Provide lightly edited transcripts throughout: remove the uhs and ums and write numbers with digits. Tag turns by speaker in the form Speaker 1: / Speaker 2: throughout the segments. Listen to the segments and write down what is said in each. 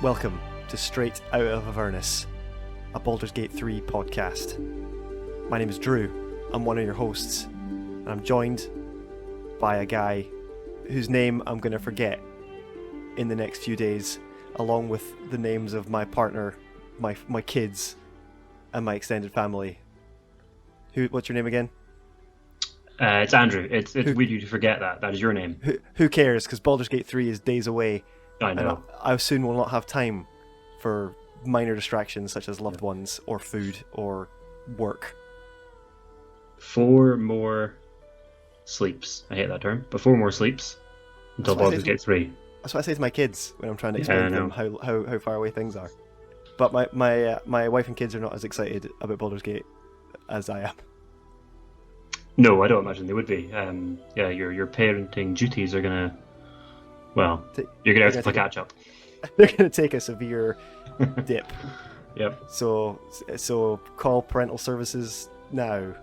Speaker 1: Welcome to Straight Out of Avernus, a Baldur's Gate 3 podcast. My name is Drew, I'm one of your hosts, and I'm joined by a guy whose name I'm going to forget in the next few days, along with the names of my partner, my kids, and my extended family. What's your name again?
Speaker 2: It's Andrew. It's weird you to forget that. That is your name.
Speaker 1: Who cares, because Baldur's Gate 3 is days away.
Speaker 2: I know.
Speaker 1: And I soon will not have time for minor distractions such as loved ones or food or work.
Speaker 2: 4 more sleeps. I hate that term, but 4 more sleeps until Baldur's Gate 3.
Speaker 1: That's what I say to my kids when I'm trying to explain to them how far away things are. But my wife and kids are not as excited about Baldur's Gate as I am.
Speaker 2: No, I don't imagine they would be. Your parenting duties are gonna. Well, you're gonna have to play catch up.
Speaker 1: They're gonna take a severe dip.
Speaker 2: Yep.
Speaker 1: So call parental services now.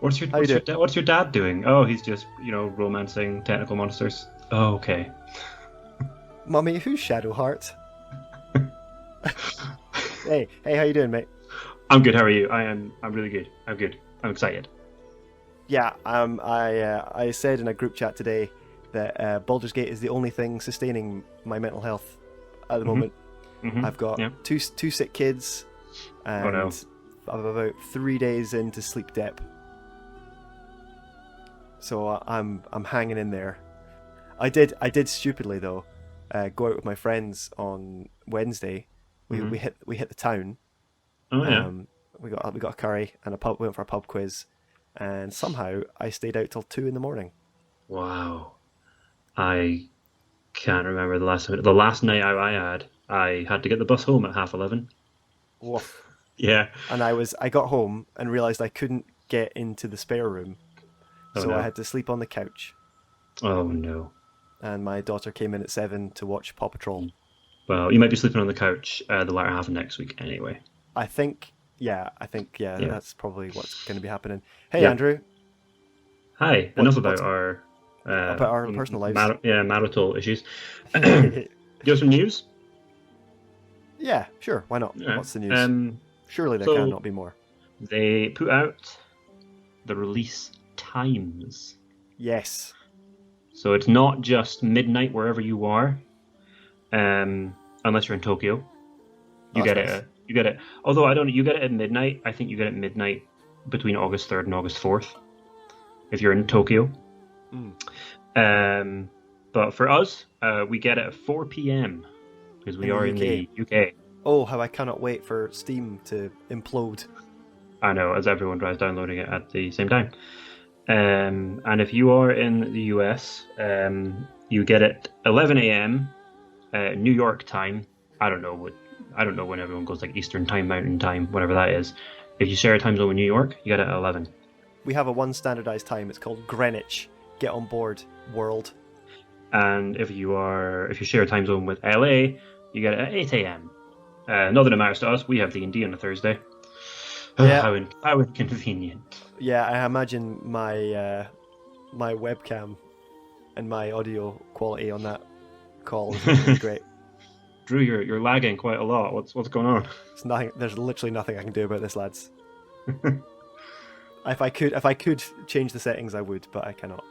Speaker 2: What's your dad doing? Oh, he's just romancing technical monsters. Oh, okay.
Speaker 1: Mummy, who's Shadowheart? Hey, how you doing, mate?
Speaker 2: I'm good. How are you? I'm really good. I'm good. I'm excited.
Speaker 1: Yeah, I said in a group chat today that Baldur's Gate is the only thing sustaining my mental health at the moment. Mm-hmm. I've got two sick kids, and I'm about 3 days into sleep dep. So I'm hanging in there. I did stupidly though, go out with my friends on Wednesday. We hit the town.
Speaker 2: Oh yeah.
Speaker 1: We got a curry and we went for a pub quiz. And somehow I stayed out till 2 a.m.
Speaker 2: Wow. I can't remember the last time. The last night I had to get the bus home at 11:30.
Speaker 1: Woof.
Speaker 2: Yeah.
Speaker 1: And I got home and realised I couldn't get into the spare room. So I had to sleep on the couch.
Speaker 2: Oh no.
Speaker 1: And my daughter came in at 7 to watch Paw Patrol.
Speaker 2: Well, you might be sleeping on the couch the latter half of next week anyway.
Speaker 1: I think that's probably what's going to be happening. Hey, Andrew.
Speaker 2: Hi. Enough about our
Speaker 1: personal lives.
Speaker 2: Marital issues. Do you have some news?
Speaker 1: Yeah, sure. Why not?
Speaker 2: Yeah.
Speaker 1: What's the news? Surely there cannot be more.
Speaker 2: They put out the release times.
Speaker 1: Yes.
Speaker 2: So it's not just midnight wherever you are, unless you're in Tokyo. You get it. Although you get it at midnight. I think you get it at midnight between August 3rd and August 4th if you're in Tokyo. But for us, we get it at 4 p.m. because we are in the UK.
Speaker 1: Oh, how I cannot wait for Steam to implode.
Speaker 2: I know, as everyone tries downloading it at the same time. And if you are in the US, you get it 11 a.m. New York time. I don't know when everyone goes, like Eastern time, Mountain time, whatever that is. If you share a time zone with New York, you get it at 11.
Speaker 1: We have one standardized time. It's called Greenwich. Get on board, world.
Speaker 2: And if you share a time zone with LA, you get it at 8 a.m. Not that it matters to us. We have D&D on a Thursday.
Speaker 1: Yeah.
Speaker 2: How inconvenient.
Speaker 1: Yeah, I imagine my webcam and my audio quality on that call is great.
Speaker 2: Drew, you're lagging quite a lot. What's going on?
Speaker 1: It's nothing. There's literally nothing I can do about this, lads. If I could change the settings, I would, but I cannot.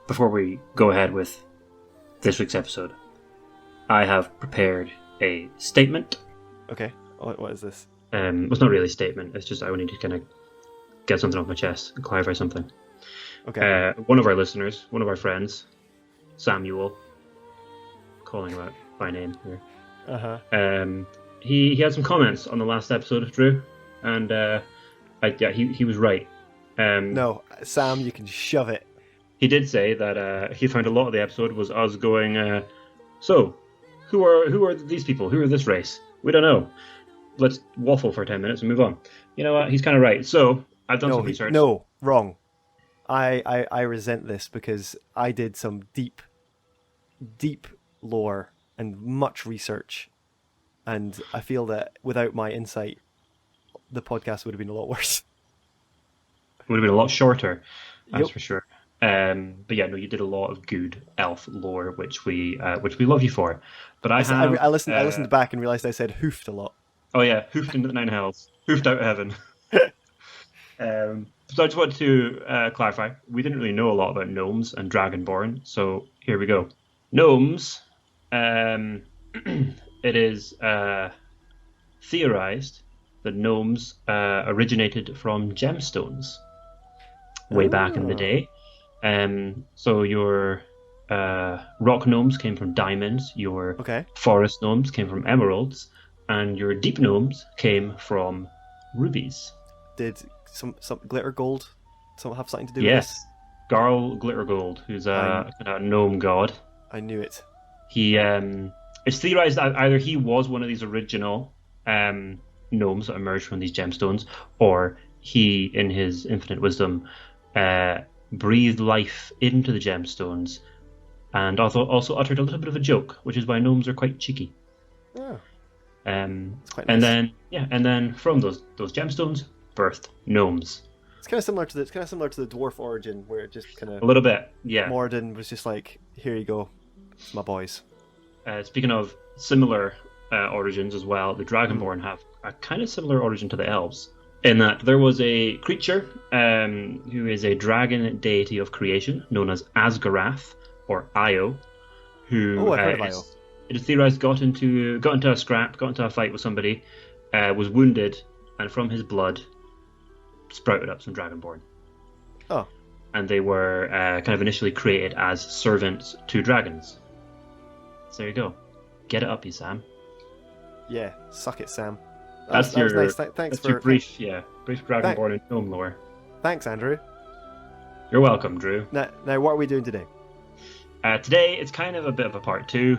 Speaker 2: Before we go ahead with this week's episode, I have prepared a statement.
Speaker 1: Okay, what is this?
Speaker 2: It's not really a statement. It's just I need to kind of get something off my chest and clarify something.
Speaker 1: Okay.
Speaker 2: One of our listeners, one of our friends, Samuel, calling him out by name here. He had some comments on the last episode, Drew, and he was right.
Speaker 1: No, Sam, you can shove it.
Speaker 2: He did say that he found a lot of the episode was us going, so who are these people? Who are this race? We don't know. Let's waffle for 10 minutes and move on. You know what? He's kind of right. So I've done some research.
Speaker 1: No, wrong. I resent this because I did some deep lore and much research, and I feel that without my insight, the podcast would have been a lot worse.
Speaker 2: It would have been a lot shorter, that's for sure. But yeah, no, you did a lot of good elf lore, which we love you for. But I have
Speaker 1: I listened back and realized I said hoofed a lot.
Speaker 2: oh yeah, hoofed into the nine hells, hoofed out of heaven. So I just wanted to clarify, we didn't really know a lot about gnomes and Dragonborn, so here we go. Gnomes, it is theorized that gnomes originated from gemstones way back in the day. So your rock gnomes came from diamonds, your forest gnomes came from emeralds, and your deep gnomes came from rubies.
Speaker 1: Did some glitter gold have something to do with this?
Speaker 2: Yes, Garl Glittergold, who's a gnome god.
Speaker 1: I knew it.
Speaker 2: He it's theorized that either he was one of these original gnomes that emerged from these gemstones, or he, in his infinite wisdom, breathed life into the gemstones, and also uttered a little bit of a joke, which is why gnomes are quite cheeky.
Speaker 1: Oh.
Speaker 2: It's quite nice. And then from those gemstones birthed gnomes.
Speaker 1: It's kind of similar to the dwarf origin, where it just kind of
Speaker 2: a little bit, yeah.
Speaker 1: Morden was just like, here you go, it's my boys.
Speaker 2: Speaking of similar origins as well, the Dragonborn have a kind of similar origin to the elves, in that there was a creature who is a dragon deity of creation known as Asgarath or Io, who
Speaker 1: I've heard of Io.
Speaker 2: It is theorized got into a fight with somebody, was wounded, and from his blood sprouted up some Dragonborn.
Speaker 1: Oh.
Speaker 2: And they were kind of initially created as servants to dragons. So there you go. Get it up, you Sam.
Speaker 1: Yeah, suck it, Sam.
Speaker 2: That's
Speaker 1: that was nice. Thanks for
Speaker 2: your brief Dragonborn and gnome lore.
Speaker 1: Thanks, Andrew.
Speaker 2: You're welcome, Drew.
Speaker 1: Now, what are we doing today?
Speaker 2: Today, it's kind of a bit of a part two.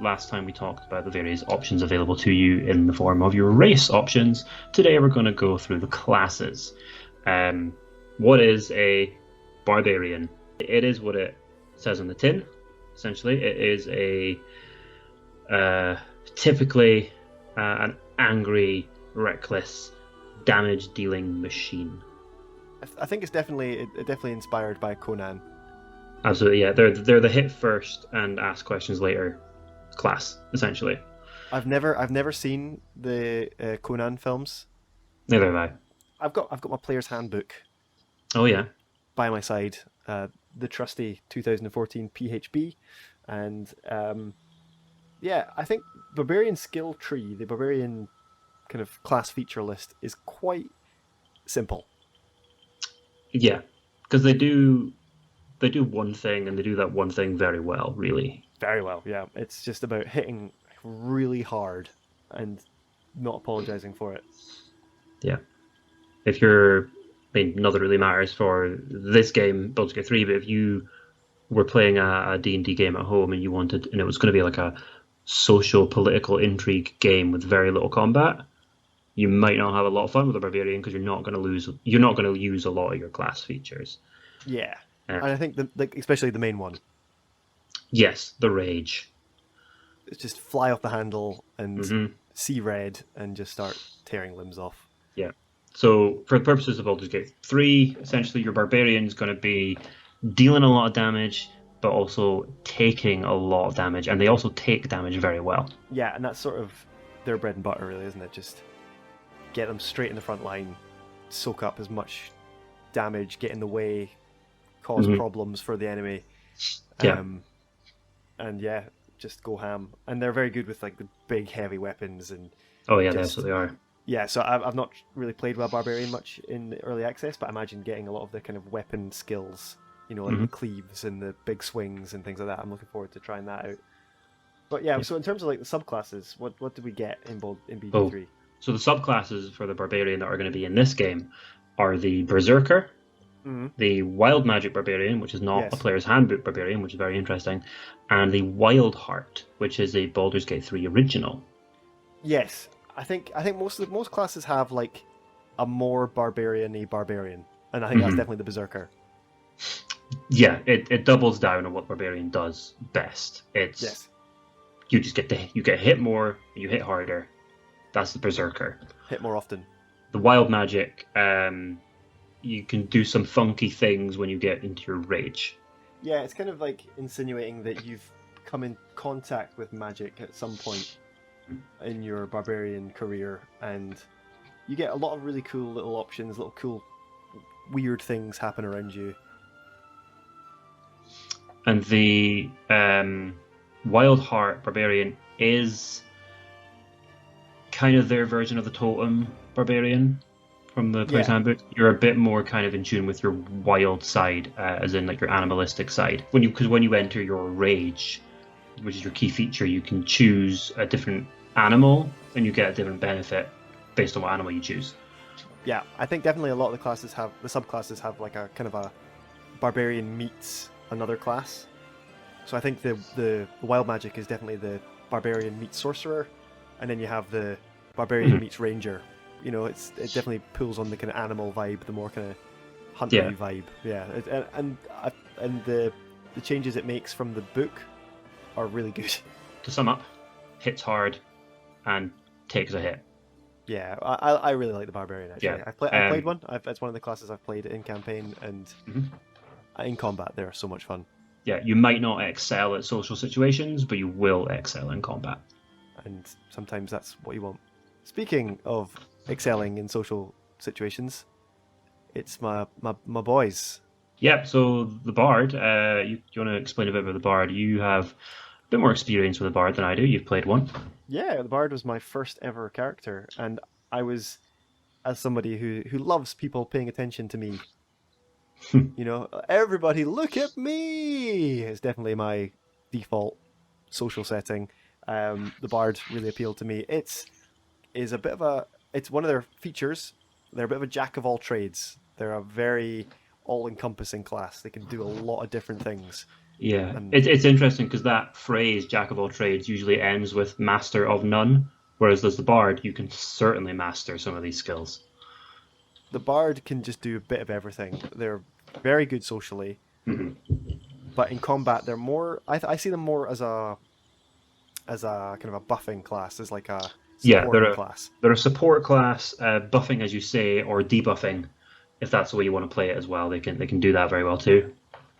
Speaker 2: Last time we talked about the various options available to you in the form of your race options. Today, we're going to go through the classes. What is a barbarian? It is what it says on the tin. Essentially, it is typically an angry, reckless, damage-dealing machine.
Speaker 1: I think it's definitely inspired by Conan.
Speaker 2: Absolutely, yeah. They're the hit first and ask questions later class, essentially.
Speaker 1: I've never seen the Conan films.
Speaker 2: Neither have I.
Speaker 1: I've got my player's handbook.
Speaker 2: Oh yeah.
Speaker 1: By my side, the trusty 2014 PHB, and I think Barbarian skill tree, the Barbarian kind of class feature list, is quite simple.
Speaker 2: Yeah, because they do one thing, and they do that one thing very well, really.
Speaker 1: Very well, yeah. It's just about hitting really hard and not apologizing for it.
Speaker 2: Yeah. If you're, not that it really matters for this game, Baldur's Gate 3, but if you were playing a D&D game at home and you wanted, and it was going to be like a social political intrigue game with very little combat, you might not have a lot of fun with a barbarian because you're not going to use a lot of your class features.
Speaker 1: Yeah. And I think especially the main one.
Speaker 2: Yes, the rage.
Speaker 1: It's just fly off the handle and see red and just start tearing limbs off.
Speaker 2: Yeah. So for the purposes of Baldur's Gate 3, essentially your barbarian's going to be dealing a lot of damage, but also taking a lot of damage, and they also take damage very well.
Speaker 1: Yeah, and that's sort of their bread and butter, really, isn't it? Just get them straight in the front line, soak up as much damage, get in the way, cause problems for the enemy.
Speaker 2: Yeah.
Speaker 1: And just go ham. And they're very good with like the big heavy weapons and.
Speaker 2: Oh yeah, they absolutely are.
Speaker 1: Yeah, so I've not really played with a barbarian much in the early access, but I imagine getting a lot of the kind of weapon skills, like the cleaves and the big swings and things like that. I'm looking forward to trying that out. But yeah, so in terms of like the subclasses, what did we get in BG3?
Speaker 2: So the subclasses for the barbarian that are going to be in this game are the Berserker, the Wild Magic Barbarian, which is not a player's handbook barbarian, which is very interesting, and the Wild Heart, which is a Baldur's Gate 3 original.
Speaker 1: Yes, I think most classes have like a more barbarian-y barbarian, and I think that's definitely the Berserker.
Speaker 2: Yeah, it doubles down on what barbarian does best. It's you just you get hit more, you hit harder. That's the Berserker.
Speaker 1: Hit more often.
Speaker 2: The Wild Magic, you can do some funky things when you get into your rage.
Speaker 1: Yeah, it's kind of like insinuating that you've come in contact with magic at some point in your barbarian career, and you get a lot of really cool little options, little cool weird things happen around you.
Speaker 2: And the Wild Heart Barbarian is kind of their version of the Totem Barbarian from the Player's Handbook. You're a bit more kind of in tune with your wild side, as in like your animalistic side. Because when you enter your rage, which is your key feature, you can choose a different animal, and you get a different benefit based on what animal you choose.
Speaker 1: Yeah, I think definitely a lot of the subclasses have like a kind of a barbarian meets another class. So I think the wild magic is definitely the barbarian meets sorcerer, and then you have the barbarian meets ranger. You know, it definitely pulls on the kind of animal vibe, the more kind of hunter vibe. Yeah, and the changes it makes from the book are really good.
Speaker 2: To sum up, hits hard and takes a hit.
Speaker 1: Yeah, I really like the barbarian actually.
Speaker 2: Yeah.
Speaker 1: I played one. It's one of the classes I've played in campaign, and in combat they're so much fun.
Speaker 2: Yeah, you might not excel at social situations, but you will excel in combat.
Speaker 1: And sometimes that's what you want. Speaking of excelling in social situations, it's my boys.
Speaker 2: Yep, so the Bard, you want to explain a bit about the Bard? You have a bit more experience with the Bard than I do. You've played one.
Speaker 1: Yeah, the Bard was my first ever character, and I was, as somebody who loves people paying attention to me, you know, everybody look at me! It's definitely my default social setting. The Bard really appealed to me. It's one of their features. They're a bit of a jack of all trades. They're a very all-encompassing class. They can do a lot of different things.
Speaker 2: Yeah, it's interesting because that phrase, jack of all trades, usually ends with master of none, whereas as the Bard, you can certainly master some of these skills.
Speaker 1: The Bard can just do a bit of everything. They're very good socially, but in combat, they're more. I see them more as a kind of a buffing class, as like a support class.
Speaker 2: They're a support class, buffing as you say, or debuffing, if that's the way you want to play it as well. They can do that very well too.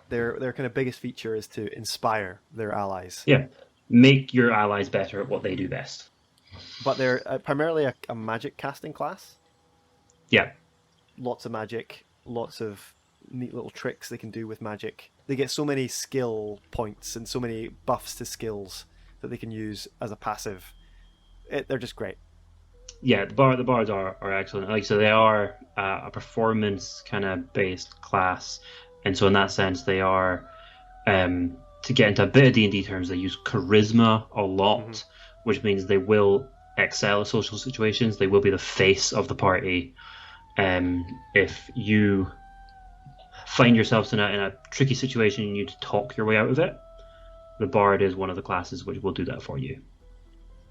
Speaker 1: Their kind of biggest feature is to inspire their allies.
Speaker 2: Yeah, make your allies better at what they do best.
Speaker 1: But they're primarily a magic casting class.
Speaker 2: Yeah.
Speaker 1: Lots of magic, lots of neat little tricks they can do with magic. They get so many skill points and so many buffs to skills that they can use as a passive. They're just great.
Speaker 2: Yeah, the Bards are excellent. Like so, they are a performance kind of based class, and so in that sense, they are. To get into a bit of D&D terms, they use charisma a lot, which means they will excel at social situations. They will be the face of the party. If you find yourselves in a tricky situation and you need to talk your way out of it, the Bard is one of the classes which will do that for you.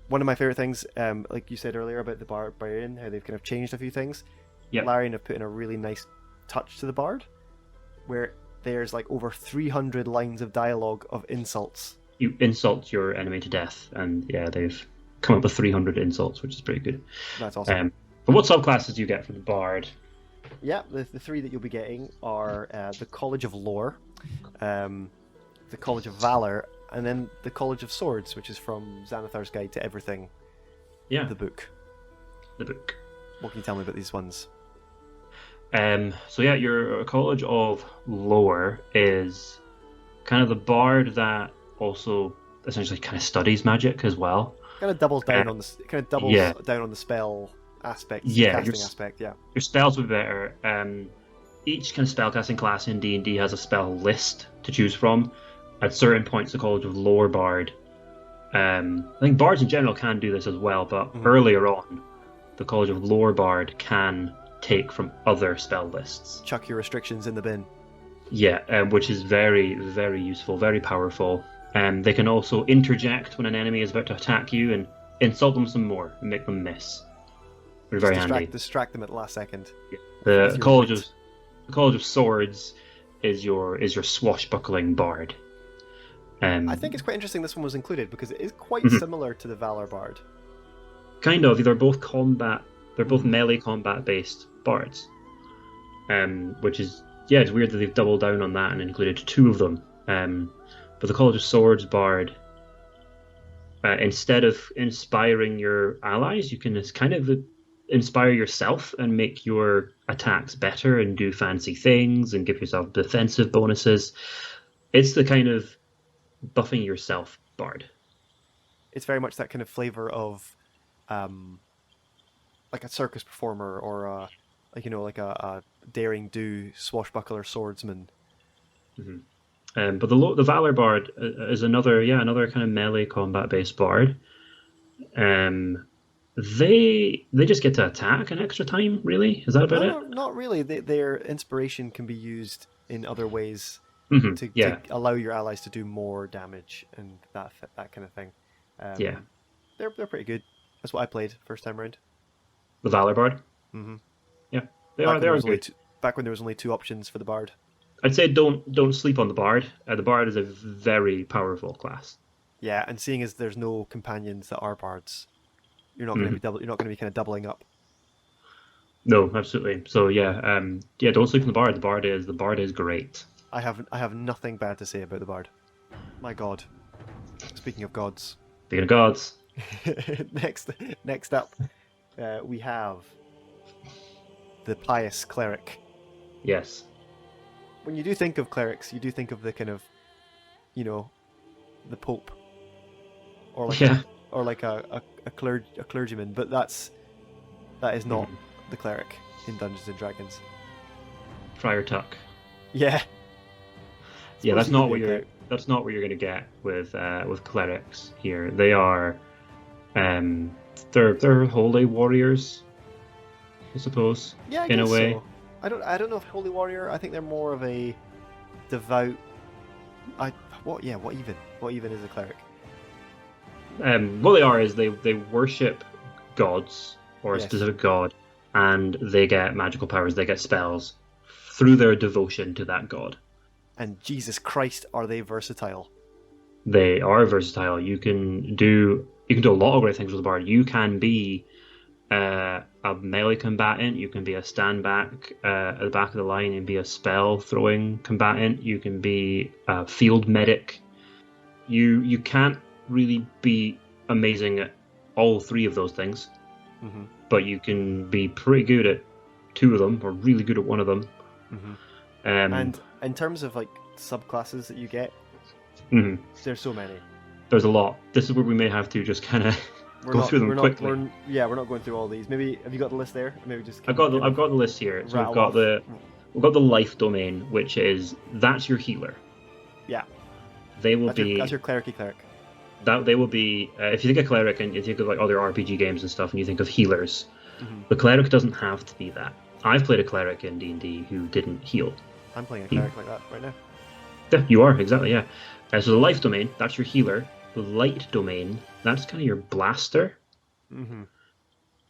Speaker 1: One of my favorite things, like you said earlier about the Barbarian, how they've kind of changed a few things.
Speaker 2: Yep.
Speaker 1: Larian have put in a really nice touch to the Bard, where there's like over 300 lines of dialogue of insults.
Speaker 2: You insult your enemy to death, and yeah, they've come up with 300 insults, which is pretty good.
Speaker 1: That's awesome.
Speaker 2: But what subclasses do you get from the Bard?
Speaker 1: Yeah, the three that you'll be getting are the College of Lore, the College of Valor, and then the College of Swords, which is from Xanathar's Guide to Everything.
Speaker 2: Yeah.
Speaker 1: The book. What can you tell me about these ones?
Speaker 2: So yeah, your College of Lore is kind of the Bard that also essentially kind of studies magic as well.
Speaker 1: Kind of doubles down on down on the spell aspect, casting aspect. Yeah,
Speaker 2: your spells will be better. Each kind of spellcasting class in D&D has a spell list to choose from. At certain points, the College of Lore Bard. I think bards in general can do this as well, but earlier on, the College of Lore Bard can take from other spell lists.
Speaker 1: Chuck your restrictions in the bin.
Speaker 2: Yeah, which is very, very useful, very powerful. They can also interject when an enemy is about to attack you and insult them some more and make them miss. They're very handy.
Speaker 1: Distract them at the last second.
Speaker 2: Yeah. The College of Swords is your swashbuckling bard.
Speaker 1: I think it's quite interesting this one was included because it is quite similar to the Valor Bard.
Speaker 2: Kind of. They're both melee combat based bards. which is it's weird that they've doubled down on that and included 2 of them. But the College of Swords Bard, instead of inspiring your allies, you can just kind of inspire yourself and make your attacks better and do fancy things and give yourself defensive bonuses. It's the kind of buffing yourself bard.
Speaker 1: It's very much that kind of flavor of, like a circus performer or a daring do swashbuckler swordsman.
Speaker 2: Mm-hmm. But the Valor Bard is another kind of melee combat based bard. They just get to attack an extra time. Really, is that about it?
Speaker 1: Not really. Their inspiration can be used in other ways to allow your allies to do more damage and that kind of thing. They're pretty good. That's what I played first time around.
Speaker 2: The Valor Bard.
Speaker 1: Mm-hmm.
Speaker 2: Yeah, they are good.
Speaker 1: Back when there was only 2 options for the bard.
Speaker 2: I'd say don't sleep on the bard. The bard is a very powerful class.
Speaker 1: Yeah, and seeing as there's no companions that are bards, you're not going to be you're not going to be kind of doubling up.
Speaker 2: No, absolutely. So don't sleep on the bard. The bard is great.
Speaker 1: I have nothing bad to say about the bard. My God. Speaking of gods.
Speaker 2: Speaking of gods.
Speaker 1: Next up, we have the pious cleric.
Speaker 2: Yes.
Speaker 1: When you do think of clerics, you do think of the kind of, the Pope, or like a clergyman, but that is not the cleric in Dungeons and Dragons.
Speaker 2: Friar Tuck.
Speaker 1: Yeah.
Speaker 2: Yeah, that's not what you're going to get with clerics here. They are, they're holy warriors, I suppose.
Speaker 1: Yeah, in a way. So. I don't know if holy warrior. I think they're more of a devout. What even is a cleric?
Speaker 2: What they are is they worship gods or a specific god, and they get magical powers. They get spells through their devotion to that god.
Speaker 1: And Jesus Christ, are they versatile?
Speaker 2: They are versatile. You can do a lot of great things with the bard. You can be a melee combatant. You can be a stand back at the back of the line and be a spell throwing combatant. You can be a field medic. You can't really be amazing at all 3 of those things, but you can be pretty good at 2 of them or really good at 1 of them.
Speaker 1: And in terms of like subclasses that you get, there's so many. There's
Speaker 2: a lot. This is where we may have to just kind of go through them quickly.
Speaker 1: We're not going through all these. Maybe have you got the list there? Maybe just. I've
Speaker 2: got the list here. So we've got the life domain, which is that's your healer.
Speaker 1: Yeah.
Speaker 2: That's
Speaker 1: your cleric.
Speaker 2: That they will be. If you think of cleric and you think of like other RPG games and stuff, and you think of healers, the cleric doesn't have to be that. I've played a cleric in D&D who didn't heal.
Speaker 1: I'm playing a cleric like that right now.
Speaker 2: Yeah, you are, exactly, yeah. So the life domain, that's your healer. The light domain, that's kind of your blaster.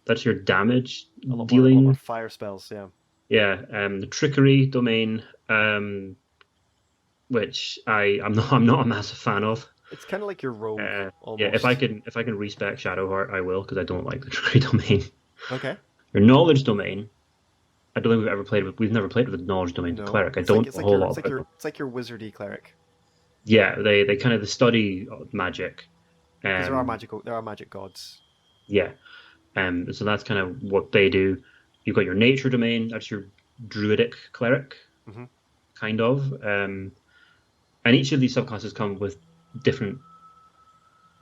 Speaker 2: That's your damage dealing.
Speaker 1: A lot more fire spells, yeah.
Speaker 2: Yeah, the trickery domain, which I'm not a massive fan of.
Speaker 1: It's kind of like your rogue, almost.
Speaker 2: Yeah, if I can respec Shadowheart, I will, because I don't like the trickery domain.
Speaker 1: Okay.
Speaker 2: Your knowledge domain, I don't think we've never played with the knowledge domain cleric. I don't know a whole lot about it.
Speaker 1: It's like your wizardy cleric.
Speaker 2: Yeah, they kind of study magic.
Speaker 1: Because there are magic gods.
Speaker 2: Yeah. So that's kind of what they do. You've got your nature domain, that's your druidic cleric, kind of. And each of these subclasses come with different.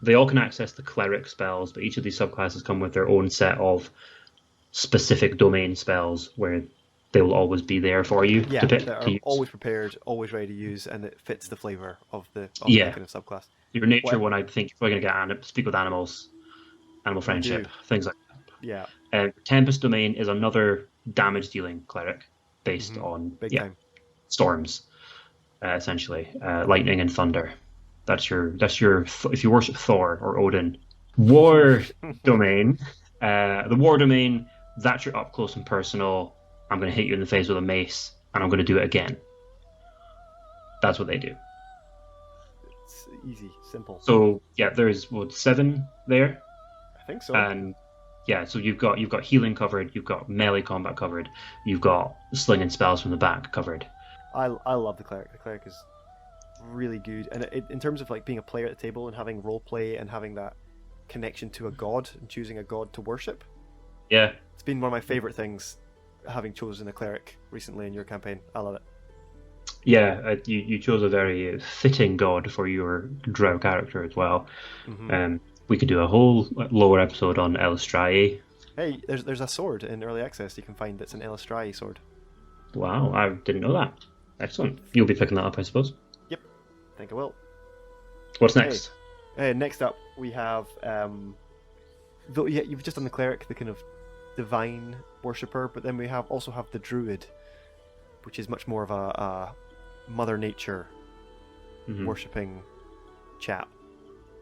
Speaker 2: They all can access the cleric spells, but each of these subclasses come with their own set of specific domain spells where they will always be there for you.
Speaker 1: Yeah, they're always prepared, always ready to use, and it fits the flavor of the kind of subclass.
Speaker 2: Your nature one, I think you're probably going to get speak with animals, animal friendship, things like that.
Speaker 1: Yeah.
Speaker 2: Tempest domain is another damage dealing cleric based on
Speaker 1: Big time.
Speaker 2: Storms, essentially, lightning and thunder. That's your if you worship Thor or Odin. War domain, the war domain, that's your up close and personal. I'm going to hit you in the face with a mace, and I'm going to do it again. That's what they do.
Speaker 1: It's easy, simple.
Speaker 2: So, yeah, there's 7 there.
Speaker 1: I think so.
Speaker 2: And Yeah, so you've got healing covered, you've got melee combat covered, you've got slinging spells from the back covered.
Speaker 1: I love the cleric. The cleric is really good, and in terms of like being a player at the table and having role play and having that connection to a god and choosing a god to worship,
Speaker 2: Yeah,
Speaker 1: it's been one of my favorite things. Having chosen a cleric recently in your campaign, I love it.
Speaker 2: yeah, you chose a very fitting god for your drow character as well. We could do a whole lower episode on Elistrae.
Speaker 1: Hey, there's a sword in early access you can find that's an Elistrae sword.
Speaker 2: Wow, I didn't know that. Excellent. You'll be picking that up, I suppose.
Speaker 1: Yep, I think I will.
Speaker 2: What's next?
Speaker 1: Next up, we have though yeah, you've just done the cleric, the kind of divine worshipper, but then we also have the druid, which is much more of a Mother Nature worshipping chap.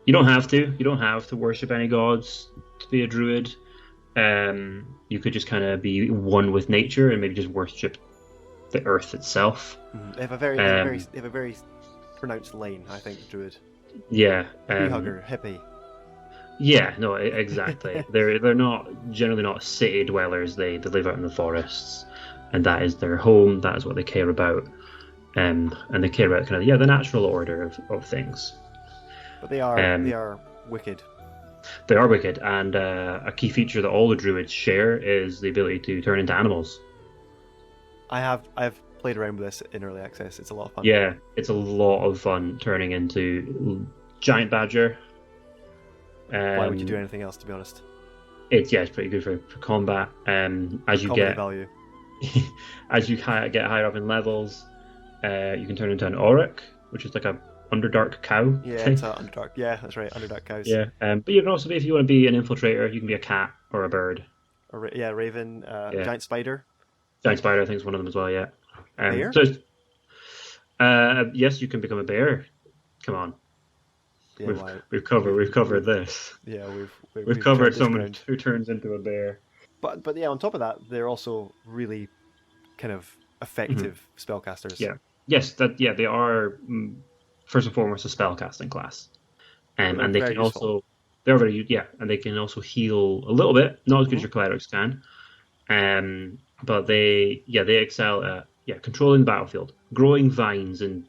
Speaker 2: You don't have to. You don't have to worship any gods to be a druid. You could just kind of be one with nature and maybe just worship the earth itself.
Speaker 1: They have a very pronounced lane, I think, the druid.
Speaker 2: Yeah.
Speaker 1: Hugger, hippie.
Speaker 2: Yeah, no, exactly. they're not generally not city dwellers. They live out in the forests, and that is their home. That is what they care about, and they care about kind of the natural order of things.
Speaker 1: But they are wicked.
Speaker 2: They are wicked, and a key feature that all the druids share is the ability to turn into animals.
Speaker 1: I've played around with this in early access. It's a lot of fun.
Speaker 2: Yeah, it's a lot of fun turning into giant badger.
Speaker 1: Why would you do anything else, to be honest?
Speaker 2: It's pretty good for combat. As you get
Speaker 1: value.
Speaker 2: as you get higher up in levels, you can turn into an auroch, which is like a Underdark cow.
Speaker 1: Yeah,
Speaker 2: thing.
Speaker 1: it's an Underdark. Yeah, that's right, Underdark cows.
Speaker 2: Yeah, but you can also be, if you want to be an infiltrator, you can be a cat or a bird.
Speaker 1: Raven, giant spider.
Speaker 2: Giant spider, I think, is one of them as well. Yeah.
Speaker 1: Bear?
Speaker 2: So, yes, you can become a bear. Come on.
Speaker 1: Yeah,
Speaker 2: we've covered this.
Speaker 1: Yeah,
Speaker 2: we've covered someone who turns into a bear.
Speaker 1: But yeah, on top of that, they're also really kind of effective spellcasters.
Speaker 2: Yeah. Yes. They are first and foremost a spellcasting class, and they can also they're very and they can also heal a little bit, not as good as your clerics can, but they excel at controlling the battlefield, growing vines and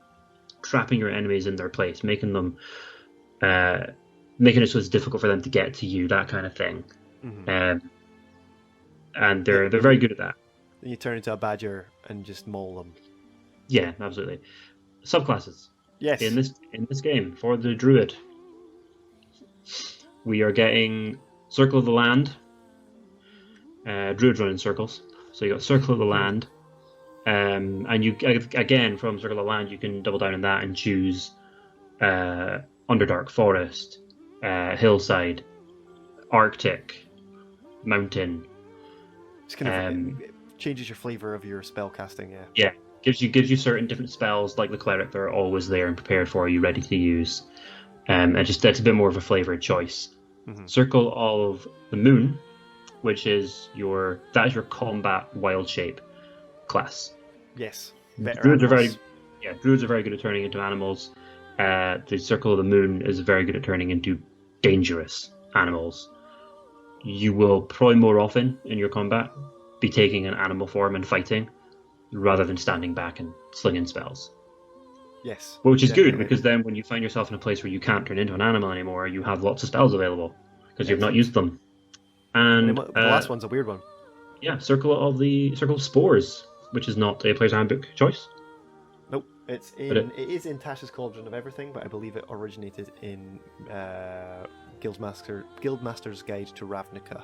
Speaker 2: trapping your enemies in their place, making it so it's difficult for them to get to you, that kind of thing. And they're very good at that.
Speaker 1: Then you turn into a badger and just maul them.
Speaker 2: Yeah, absolutely. Subclasses.
Speaker 1: Yes.
Speaker 2: In this game for the druid, we are getting Circle of the Land. Druids run in circles, so you got Circle of the Land, and you again from Circle of the Land you can double down on that and choose Underdark Forest, Hillside, Arctic, Mountain.
Speaker 1: It's kind of changes your flavor of your spell casting.
Speaker 2: Yeah, gives you certain different spells like the cleric that are always there and prepared for you, ready to use, and just that's a bit more of a flavored choice. Circle of the Moon, which is your combat wild shape class.
Speaker 1: Yes,
Speaker 2: druids are very good at turning into animals. The Circle of the Moon is very good at turning into dangerous animals. You will probably more often in your combat be taking an animal form and fighting rather than standing back and slinging spells.
Speaker 1: Yes.
Speaker 2: Which is good, because then when you find yourself in a place where you can't turn into an animal anymore, you have lots of spells available because you've not used them. And
Speaker 1: the last one's a weird one.
Speaker 2: Yeah, Circle of Spores, which is not a Player's Handbook choice.
Speaker 1: Nope, it is in Tasha's Cauldron of Everything, but I believe it originated in Guildmaster's Guide to Ravnica.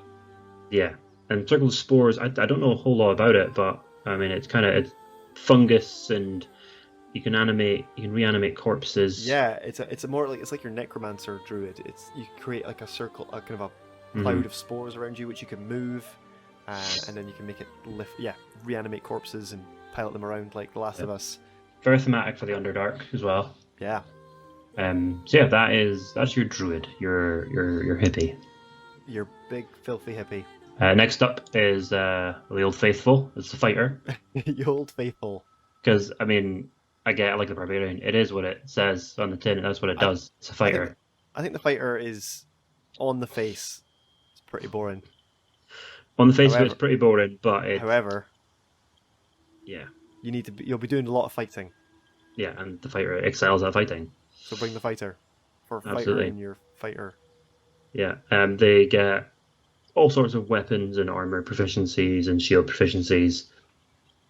Speaker 2: Yeah, and Circle of Spores, I don't know a whole lot about it, but I mean it's fungus, and you can reanimate corpses.
Speaker 1: Yeah, it's like your necromancer druid. You create like a circle, a kind of a cloud of spores around you, which you can move, and then you can make it reanimate corpses and pilot them around like The Last of Us.
Speaker 2: Very thematic for the Underdark as well.
Speaker 1: Yeah.
Speaker 2: That's your druid, your hippie.
Speaker 1: Your big filthy hippie.
Speaker 2: Next up is the Old Faithful. It's the fighter.
Speaker 1: The Old Faithful.
Speaker 2: Because I like the barbarian. It is what it says on the tin. That's what it does. It's a fighter.
Speaker 1: I think the fighter is on the face. It's pretty boring.
Speaker 2: On the face of it,
Speaker 1: However-
Speaker 2: it's pretty boring, but
Speaker 1: However,
Speaker 2: yeah,
Speaker 1: you'll be doing a lot of fighting.
Speaker 2: yeah, and the fighter excels at fighting.
Speaker 1: So bring the fighter. For fighter
Speaker 2: Absolutely.
Speaker 1: in your fighter.
Speaker 2: Yeah, they get all sorts of weapons and armor proficiencies and shield proficiencies.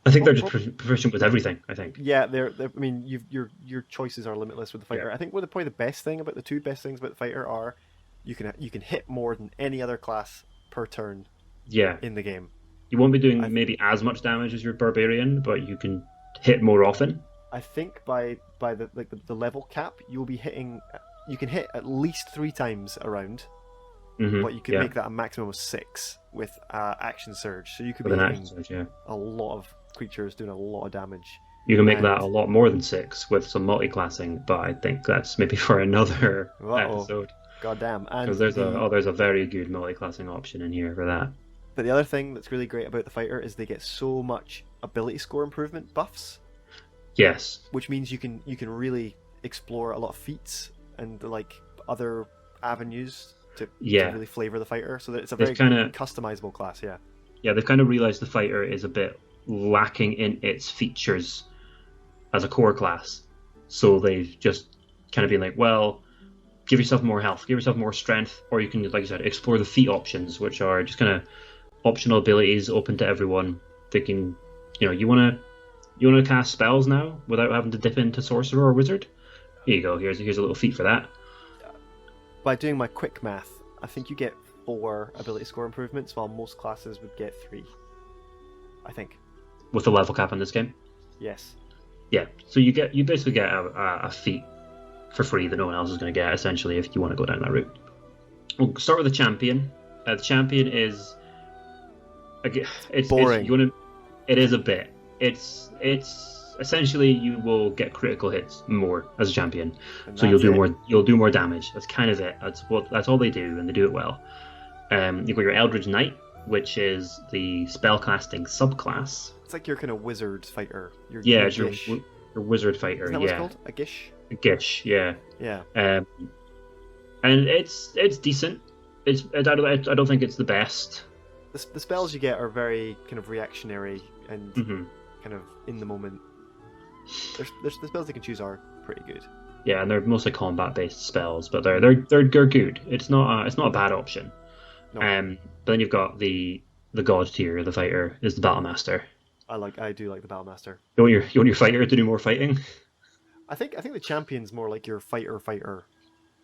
Speaker 2: I think they're just proficient with everything. I think.
Speaker 1: Yeah, I mean, your choices are limitless with the fighter.
Speaker 2: Yeah.
Speaker 1: I think probably the best thing about the two best things about the fighter are you can hit more than any other class per turn
Speaker 2: Yeah,
Speaker 1: in the game.
Speaker 2: you won't be doing maybe as much damage as your barbarian, but you can hit more often.
Speaker 1: I think by the level cap, you'll be hitting. You can hit at least 3 times a round, but you can make that a maximum of 6 with action surge. So you could be
Speaker 2: with an
Speaker 1: hitting
Speaker 2: action surge. Yeah,
Speaker 1: a lot of creatures doing a lot of damage.
Speaker 2: you can make
Speaker 1: And-
Speaker 2: that a lot more than 6 with some multi-classing, but I think that's maybe for another episode.
Speaker 1: Goddamn! And
Speaker 2: Because there's a very good multi-classing option in here for that.
Speaker 1: But the other thing that's really great about the fighter is they get so much ability score improvement buffs,
Speaker 2: Yes,
Speaker 1: which means you can really explore a lot of feats and like other avenues to really flavor the fighter. So that it's a very customizable class. Yeah.
Speaker 2: Yeah, they've kind of realized the fighter is a bit lacking in its features as a core class. So they've just kind of been like, well, give yourself more health, give yourself more strength, or you can, like you said, explore the feat options, which are just kind of optional abilities open to everyone. They can, you want to cast spells now without having to dip into sorcerer or wizard. Here you go. Here's a little feat for that.
Speaker 1: By doing my quick math, I think you get 4 ability score improvements, while most classes would get 3. I think.
Speaker 2: With the level cap in this game.
Speaker 1: Yes.
Speaker 2: Yeah. So you basically get a feat for free that no one else is going to get, essentially, if you want to go down that route. We'll start with the champion. The champion is
Speaker 1: boring.
Speaker 2: It is a bit. It's essentially you will get critical hits more as a champion, so you'll do more damage. That's kind of it. That's all they do, and they do it well. You've got your Eldritch Knight, which is the spellcasting subclass.
Speaker 1: It's like your kind of wizard fighter. Your
Speaker 2: wizard fighter.
Speaker 1: Isn't that what it's called? A Gish.
Speaker 2: A Gish, yeah.
Speaker 1: Yeah.
Speaker 2: And it's decent. I don't think it's the best.
Speaker 1: The spells you get are very kind of reactionary and kind of in the moment. The spells they can choose are pretty good.
Speaker 2: Yeah, and they're mostly combat-based spells, but they're good. It's not a bad option.
Speaker 1: No.
Speaker 2: But then you've got the god tier. The fighter is the Battlemaster.
Speaker 1: I do like the Battlemaster.
Speaker 2: You want your fighter to do more fighting?
Speaker 1: I think the champion's more like your fighter.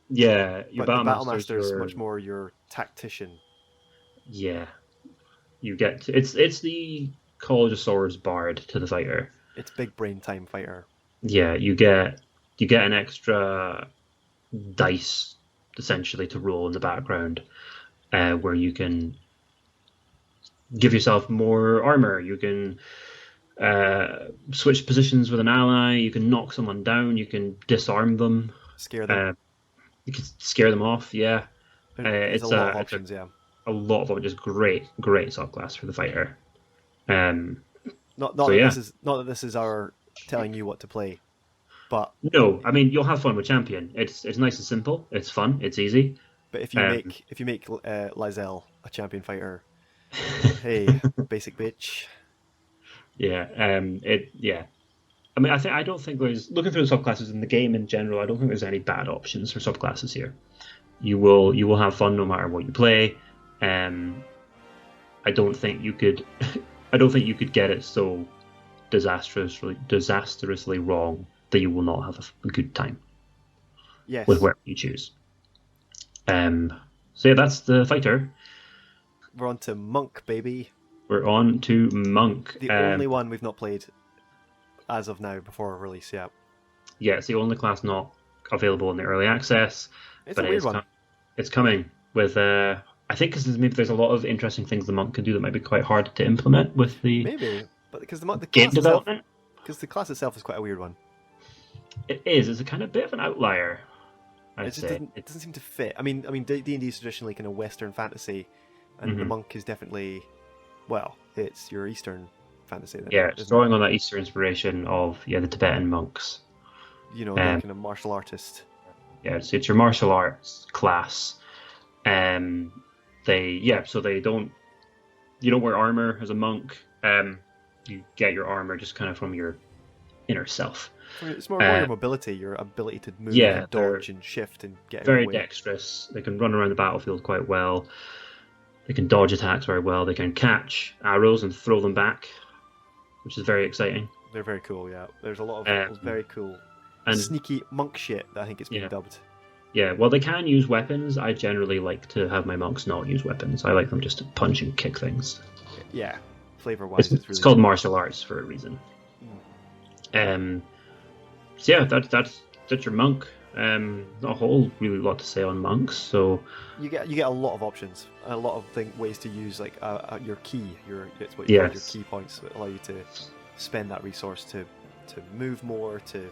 Speaker 2: Yeah, your
Speaker 1: but the Battlemaster's much more your tactician.
Speaker 2: Yeah, it's the College of Swords bard to the fighter.
Speaker 1: It's big brain time fighter.
Speaker 2: Yeah, you get an extra dice essentially to roll in the background, where you can give yourself more armor. You can switch positions with an ally. You can knock someone down. You can disarm them.
Speaker 1: Scare them.
Speaker 2: You can scare them off. Yeah,
Speaker 1: it's a lot of options. Yeah,
Speaker 2: a lot of them. Just great subclass for the fighter.
Speaker 1: Not that this is our telling you what to play, but
Speaker 2: no, I mean you'll have fun with champion. It's nice and simple. It's fun. It's easy.
Speaker 1: But if you make Lizelle a champion fighter, hey, basic bitch.
Speaker 2: Yeah. I mean, I don't think there's, looking through the subclasses in the game in general, I don't think there's any bad options for subclasses here. You will have fun no matter what you play. I don't think you could get it so disastrously wrong that you will not have a good time.
Speaker 1: Yes.
Speaker 2: With whatever you choose. So yeah, that's the fighter.
Speaker 1: We're on to Monk, baby.
Speaker 2: We're on to Monk.
Speaker 1: The only one we've not played as of now before release, yeah.
Speaker 2: Yeah, it's the only class not available in the early access.
Speaker 1: It's a weird one.
Speaker 2: It's coming with, I think because maybe there's a lot of interesting things the Monk can do that might be quite hard to implement with the
Speaker 1: but because the
Speaker 2: game development.
Speaker 1: Because the class itself is quite a weird one.
Speaker 2: It is. It's a kind of bit of an outlier.
Speaker 1: It doesn't seem to fit. I mean, D&D is traditionally kind of Western fantasy, and the Monk is definitely, well, it's your Eastern fantasy. Then,
Speaker 2: yeah, it's drawing on that Eastern inspiration of the Tibetan monks.
Speaker 1: The kind of martial artist.
Speaker 2: Yeah, it's your martial arts class. They You don't wear armor as a monk. You get your armor just kind of from your inner self.
Speaker 1: It's more your mobility, your ability to move
Speaker 2: Yeah,
Speaker 1: and dodge and shift and get
Speaker 2: very
Speaker 1: away.
Speaker 2: dexterous. They can run around the battlefield quite well. They can dodge attacks very well. They can catch arrows and throw them back, which is very exciting.
Speaker 1: They're very cool, yeah. There's a lot of very cool
Speaker 2: And
Speaker 1: sneaky monk shit that I think it's been
Speaker 2: Yeah.
Speaker 1: dubbed.
Speaker 2: yeah, while they can use weapons, I generally like to have my monks not use weapons. I like them just to punch and kick things.
Speaker 1: Yeah, flavor-wise, it's really
Speaker 2: It's called martial arts for a reason. So yeah, that's your monk. Not a whole really lot to say on monks. So
Speaker 1: You get a lot of options, a lot of ways to use like your key, it's what you call your
Speaker 2: Yes.
Speaker 1: key points that allow you to spend that resource to move more, to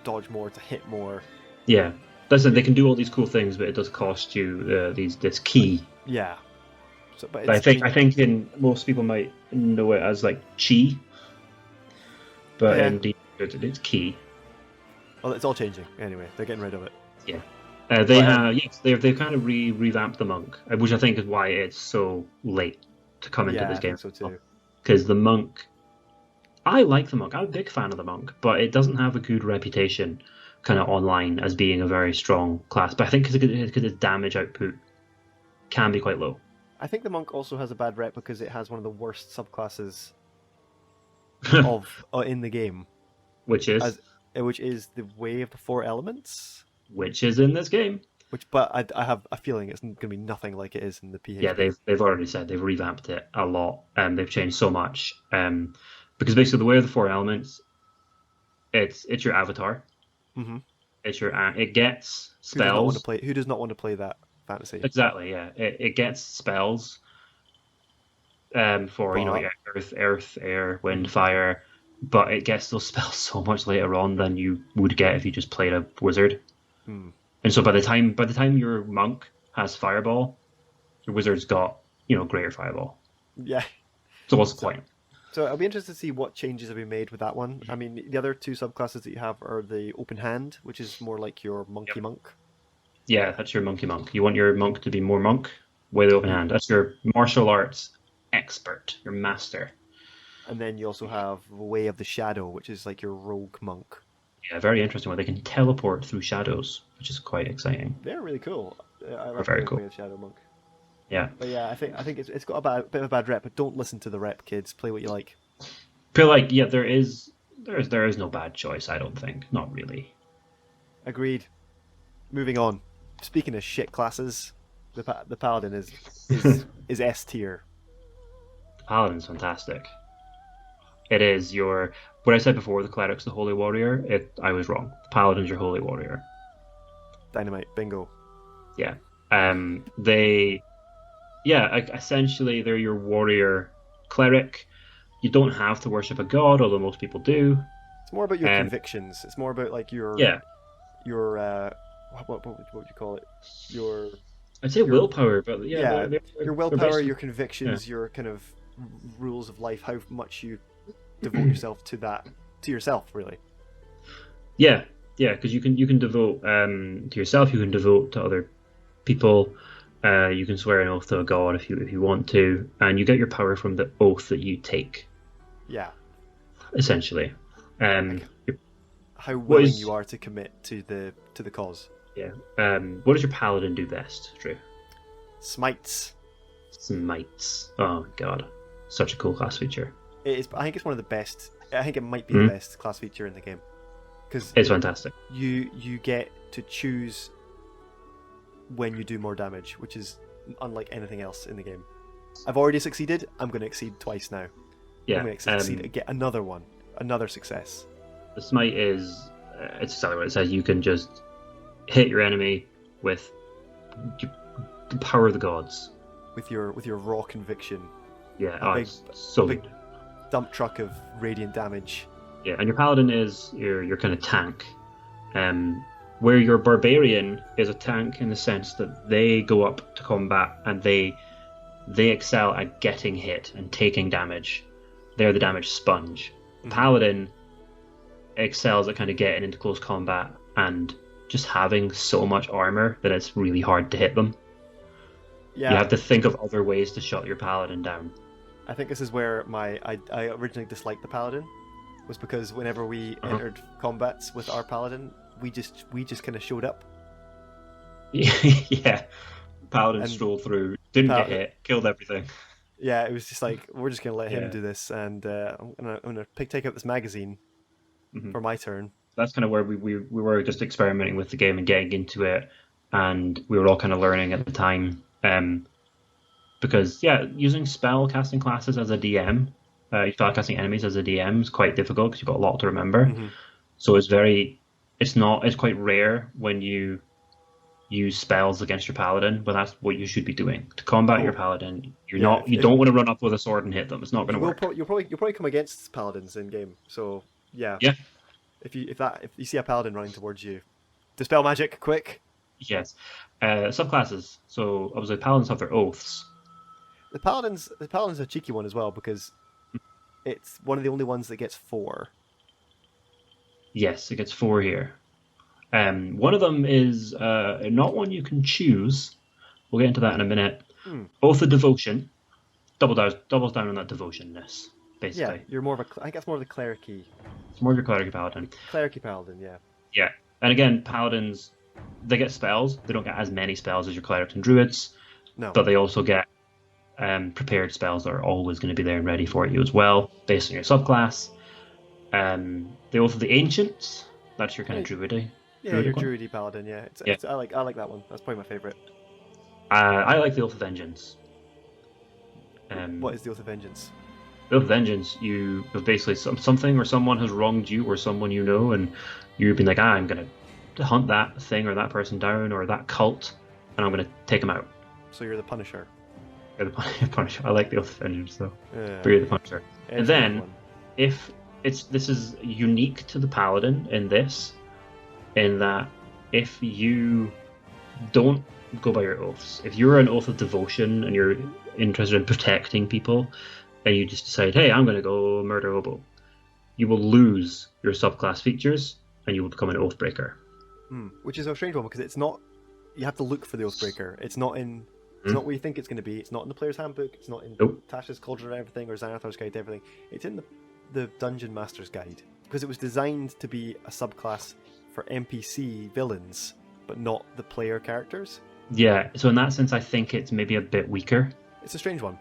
Speaker 1: dodge more, to hit more.
Speaker 2: yeah, listen, they can do all these cool things, but it does cost you this key.
Speaker 1: Yeah. So, but
Speaker 2: I think in most people might know it as like chi, but
Speaker 1: Yeah.
Speaker 2: in it's key.
Speaker 1: well, it's all changing anyway. They're getting rid of it.
Speaker 2: They've kind of revamped the monk, which I think is why it's so late to come into
Speaker 1: Yeah,
Speaker 2: this
Speaker 1: I
Speaker 2: game.
Speaker 1: think so too.
Speaker 2: Because the monk, I like the monk. I'm a big fan of the monk, but it doesn't have a good reputation, kind of online, as being a very strong class. But I think because its damage output can be quite low.
Speaker 1: I think the monk also has a bad rep because it has one of the worst subclasses in the game,
Speaker 2: which is
Speaker 1: which is the Way of the Four Elements.
Speaker 2: which is in this game.
Speaker 1: But I have a feeling it's going to be nothing like it is in the PHP.
Speaker 2: Yeah, they've already said they've revamped it a lot, and they've changed so much. Because basically, the Way of the Four Elements, it's your avatar.
Speaker 1: Mm-hmm.
Speaker 2: It gets spells.
Speaker 1: Who does not want to play that fantasy?
Speaker 2: Exactly, yeah. It gets spells. For earth, air, wind, fire, but it gets those spells so much later on than you would get if you just played a wizard. And so by the time your monk has fireball, your wizard's got greater fireball.
Speaker 1: Yeah.
Speaker 2: So what's the point?
Speaker 1: So I'll be interested to see what changes have been made with that one. I mean, the other two subclasses that you have are the open hand, which is more like your monkey monk.
Speaker 2: Yeah, that's your monkey monk. You want your monk to be more monk? Way the open hand. That's your martial arts expert, your master.
Speaker 1: And then you also have Way of the Shadow, which is like your rogue monk.
Speaker 2: Yeah, very interesting one. They can teleport through shadows, which is quite exciting.
Speaker 1: They're really cool. I
Speaker 2: Very cool.
Speaker 1: Way of Shadow monk.
Speaker 2: Yeah.
Speaker 1: But yeah, I think it's got a bit of a bad rep, but don't listen to the rep, kids. Play what you like.
Speaker 2: Feel like there is no bad choice. I don't think. Not really.
Speaker 1: Agreed. Moving on. Speaking of shit classes, the paladin is S tier.
Speaker 2: Paladin's fantastic. It is what I said before, the cleric's the holy warrior. I was wrong. The paladin's your holy warrior.
Speaker 1: Dynamite, bingo.
Speaker 2: Yeah. Essentially they're your warrior cleric. You don't have to worship a god, although most people do.
Speaker 1: It's more about your convictions. It's more about like your what would you call it?
Speaker 2: I'd say willpower, but they're
Speaker 1: your willpower, your convictions, your kind of rules of life, how much you devote yourself to yourself, really.
Speaker 2: Yeah, because you can devote to yourself. You can devote to other people. You can swear an oath to a god if you want to, and you get your power from the oath that you take.
Speaker 1: Yeah.
Speaker 2: Essentially,
Speaker 1: how willing you are to commit to the cause.
Speaker 2: Yeah. What does your paladin do best, Drew?
Speaker 1: Smites.
Speaker 2: Oh god, such a cool class feature.
Speaker 1: It is. I think it's one of the best. I think it might be the best class feature in the game because
Speaker 2: it's fantastic.
Speaker 1: You get to choose when you do more damage, which is unlike anything else in the game. I've already succeeded. I'm going to exceed twice now.
Speaker 2: Yeah.
Speaker 1: I'm going to succeed. Get another success.
Speaker 2: The smite is it's exactly what it says. You can just hit your enemy with the power of the gods.
Speaker 1: With your raw conviction.
Speaker 2: Yeah,
Speaker 1: big dump truck of radiant damage.
Speaker 2: Yeah, and your paladin is your kind of tank. Where your barbarian is a tank in the sense that they go up to combat and they excel at getting hit and taking damage. They're the damage sponge. Paladin excels at kind of getting into close combat and just having so much armor that it's really hard to hit them. Yeah. You have to think of other ways to shut your paladin down.
Speaker 1: I think this is where I originally disliked the paladin, was because whenever we entered combats with our paladin, we just kind of showed up.
Speaker 2: Yeah, paladin strolled through, didn't get hit, killed everything.
Speaker 1: Yeah, it was just like, we're just gonna let him do this, and I'm gonna take out this magazine for my turn.
Speaker 2: That's kind of where we were just experimenting with the game and getting into it, and we were all kind of learning at the time. Because using spell casting classes as a DM, spell casting enemies as a DM is quite difficult because you've got a lot to remember. So it's quite rare when you use spells against your paladin, but that's what you should be doing to combat your paladin. You don't want to run up with a sword and hit them. It's not going to work.
Speaker 1: You'll probably come against paladins in game. So yeah. If you see a paladin running towards you, dispel magic quick.
Speaker 2: Yes. Subclasses. So obviously paladins have their oaths.
Speaker 1: The paladin's a cheeky one as well because it's one of the only ones that gets 4.
Speaker 2: Yes, it gets 4 here. One of them is not one you can choose. We'll get into that in a minute. Oath of Devotion doubles down on that devotiousness, basically.
Speaker 1: Yeah, you're more of I think that's more of the clericy.
Speaker 2: It's more of your clericy paladin.
Speaker 1: Clericy paladin, yeah.
Speaker 2: Yeah, and again, paladins, they get spells. They don't get as many spells as your clerics and druids.
Speaker 1: No.
Speaker 2: But they also get prepared spells that are always going to be there and ready for you as well, based on your subclass. The Oath of the Ancients, that's your kind of druidy.
Speaker 1: Yeah, your druidy paladin. Yeah, I like that one. That's probably my favorite.
Speaker 2: I like the Oath of Vengeance.
Speaker 1: What is the Oath of Vengeance?
Speaker 2: The Oath of Vengeance, you have basically something or someone has wronged you or someone you know, and you've been like, I'm going to hunt that thing or that person down or that cult, and I'm going to take them out.
Speaker 1: So you're the Punisher.
Speaker 2: You're the Punisher. I like the Oath of Vengeance though. Yeah. But you're the Punisher. And then, this is unique to the Paladin in this, in that if you don't go by your oaths, if you're an Oath of Devotion and you're interested in protecting people, and you just decide, hey, I'm going to go murder Obo, you will lose your subclass features and you will become an Oathbreaker.
Speaker 1: Which is a strange one because it's not. You have to look for the Oathbreaker. It's not in. It's not what you think it's going to be. It's not in the player's handbook. It's not in Tasha's Cauldron and everything, or Xanathar's Guide to Everything. It's in the Dungeon Master's Guide because it was designed to be a subclass for NPC villains, but not the player characters. Yeah,
Speaker 2: so in that sense, I think it's maybe a bit weaker.
Speaker 1: It's a strange one.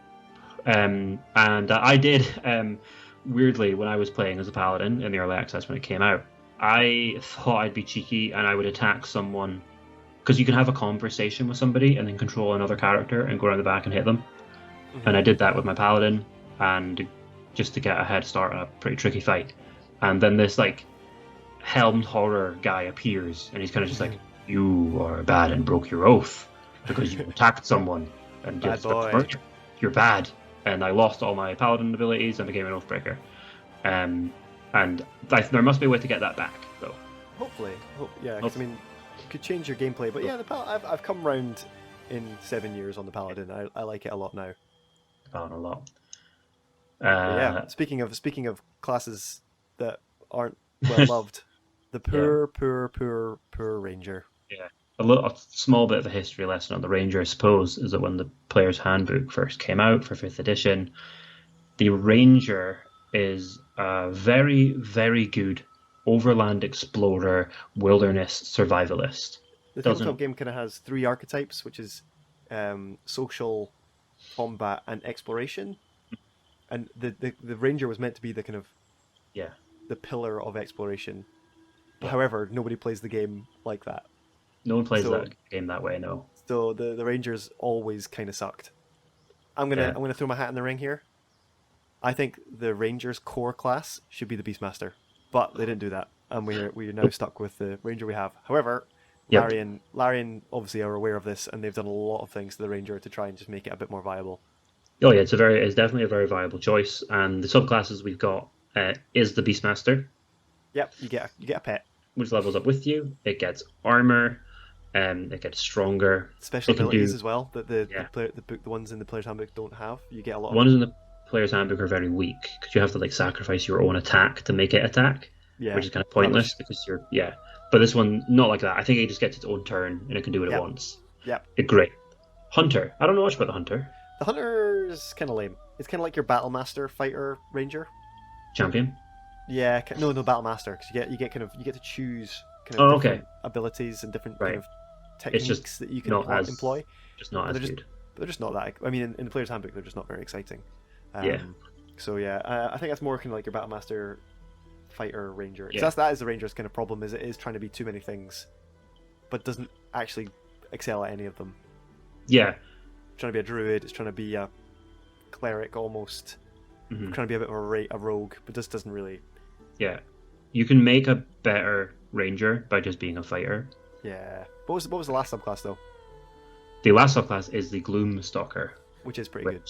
Speaker 2: And I did, weirdly, when I was playing as a Paladin in the early access when it came out, I thought I'd be cheeky and I would attack someone. Because you can have a conversation with somebody and then control another character and go around the back and hit them. And I did that with my Paladin, and just to get a head start on a pretty tricky fight. And then this helmed horror guy appears, and he's kind of just like, you are bad and broke your oath because you attacked someone and you're bad. And I lost all my Paladin abilities and became an Oathbreaker. And there must be a way to get that back, though.
Speaker 1: Hopefully. Because I mean, could change your gameplay, but yeah, I've come around in 7 years on the Paladin. I like it a lot now.
Speaker 2: A lot.
Speaker 1: Speaking of classes that aren't well loved, the poor Ranger.
Speaker 2: Yeah, a small bit of a history lesson on the Ranger, I suppose, is that when the Player's Handbook first came out for 5th edition, the Ranger is a very, very good overland explorer, wilderness survivalist.
Speaker 1: The tabletop game kind of has 3 archetypes, which is social, combat, and exploration. And the Ranger was meant to be the kind of the pillar of exploration. Yeah. However, nobody plays the game like that.
Speaker 2: No one plays that game that way. No.
Speaker 1: So the Rangers always kind of sucked. I'm gonna throw my hat in the ring here. I think the Rangers' core class should be the Beastmaster. But they didn't do that, and we're now stuck with the Ranger we have. However, Larian obviously are aware of this, and they've done a lot of things to the Ranger to try and just make it a bit more viable.
Speaker 2: Oh yeah, it's definitely a very viable choice, and the subclasses we've got is the Beastmaster.
Speaker 1: Yep, you get a pet,
Speaker 2: which levels up with you. It gets armor, it gets stronger.
Speaker 1: Special abilities as well that the ones in the Player's Handbook don't have. You get a lot.
Speaker 2: The ones in the Player's Handbook are very weak because you have to sacrifice your own attack to make it attack, which is kind of pointless because you're But this one, not like that. I think it just gets its own turn and it can do it at once.
Speaker 1: Yep.
Speaker 2: Great. Hunter. I don't know much about the Hunter.
Speaker 1: The Hunter's kind of lame. It's kind of like your Battlemaster fighter ranger.
Speaker 2: Champion.
Speaker 1: Yeah, no, Battlemaster, because you get to choose kind of different abilities and different kind of techniques that you can employ.
Speaker 2: Just not as good.
Speaker 1: But they're just not that. I mean, in the player's handbook, they're just not very exciting.
Speaker 2: Yeah.
Speaker 1: So yeah, I think that's more kind of like your Battlemaster fighter ranger.
Speaker 2: Yeah.
Speaker 1: That is the ranger's kind of problem. Is it is trying to be too many things, but doesn't actually excel at any of them.
Speaker 2: Yeah.
Speaker 1: It's trying to be a druid. It's trying to be a cleric almost.
Speaker 2: Mm-hmm.
Speaker 1: Trying to be a bit of a rogue, but just doesn't really.
Speaker 2: Yeah. You can make a better ranger by just being a fighter.
Speaker 1: Yeah. What was the last subclass though?
Speaker 2: The last subclass is the Gloomstalker,
Speaker 1: which is pretty good.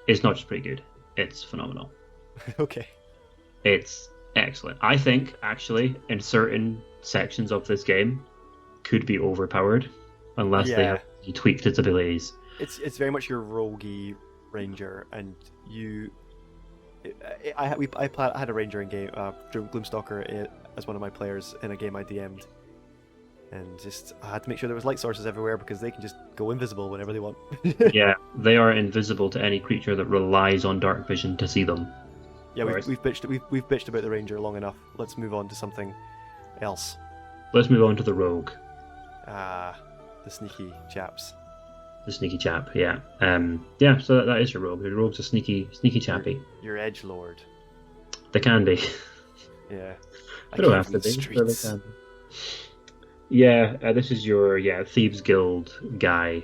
Speaker 2: It's not just pretty good; it's phenomenal.
Speaker 1: Okay.
Speaker 2: It's excellent. I think actually, in certain sections of this game, could be overpowered unless they have tweaked its abilities.
Speaker 1: It's very much your roguey ranger, and you. I had a ranger in game, Gloomstalker, as one of my players in a game I DM'd, and just I had to make sure there was light sources everywhere because they can just go invisible whenever they want.
Speaker 2: Yeah, they are invisible to any creature that relies on dark vision to see them.
Speaker 1: Yeah, we've bitched about the ranger long enough. Let's move on to something else.
Speaker 2: Let's move on to the rogue.
Speaker 1: The sneaky chaps.
Speaker 2: The sneaky chap, yeah. Yeah, so that is your rogue. Your rogue's a sneaky chappy.
Speaker 1: Your edgelord.
Speaker 2: They can be.
Speaker 1: Yeah.
Speaker 2: They don't have to be. But they can. Yeah, this is your Thieves Guild guy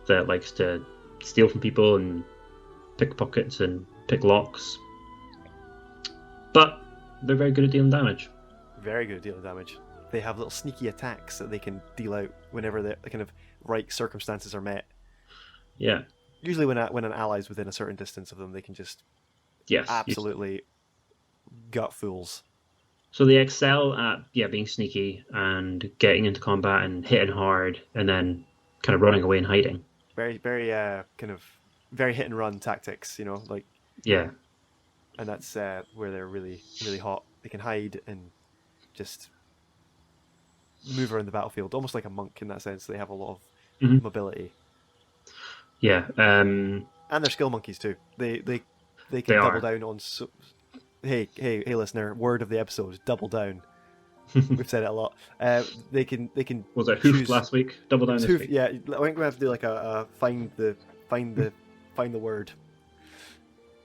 Speaker 2: that likes to steal from people and pick pockets and pick locks. But they're very good at dealing damage.
Speaker 1: Very good at dealing damage. They have little sneaky attacks that they can deal out whenever the kind of right circumstances are met.
Speaker 2: Yeah.
Speaker 1: Usually when an ally's within a certain distance of them, they can just absolutely gut fools.
Speaker 2: So they excel at being sneaky and getting into combat and hitting hard and then kind of running away and hiding.
Speaker 1: Very, very kind of very hit and run tactics, like.
Speaker 2: Yeah.
Speaker 1: And that's where they're really, really hot. They can hide and just move around the battlefield, almost like a monk in that sense. They have a lot of mobility.
Speaker 2: Yeah.
Speaker 1: And they're skill monkeys too. They can double down on. Hey, listener! Word of the episode: double down. We've said it a lot. They can.
Speaker 2: Was it hoof last week? Double down this week.
Speaker 1: Yeah, I think we have to do like a find the word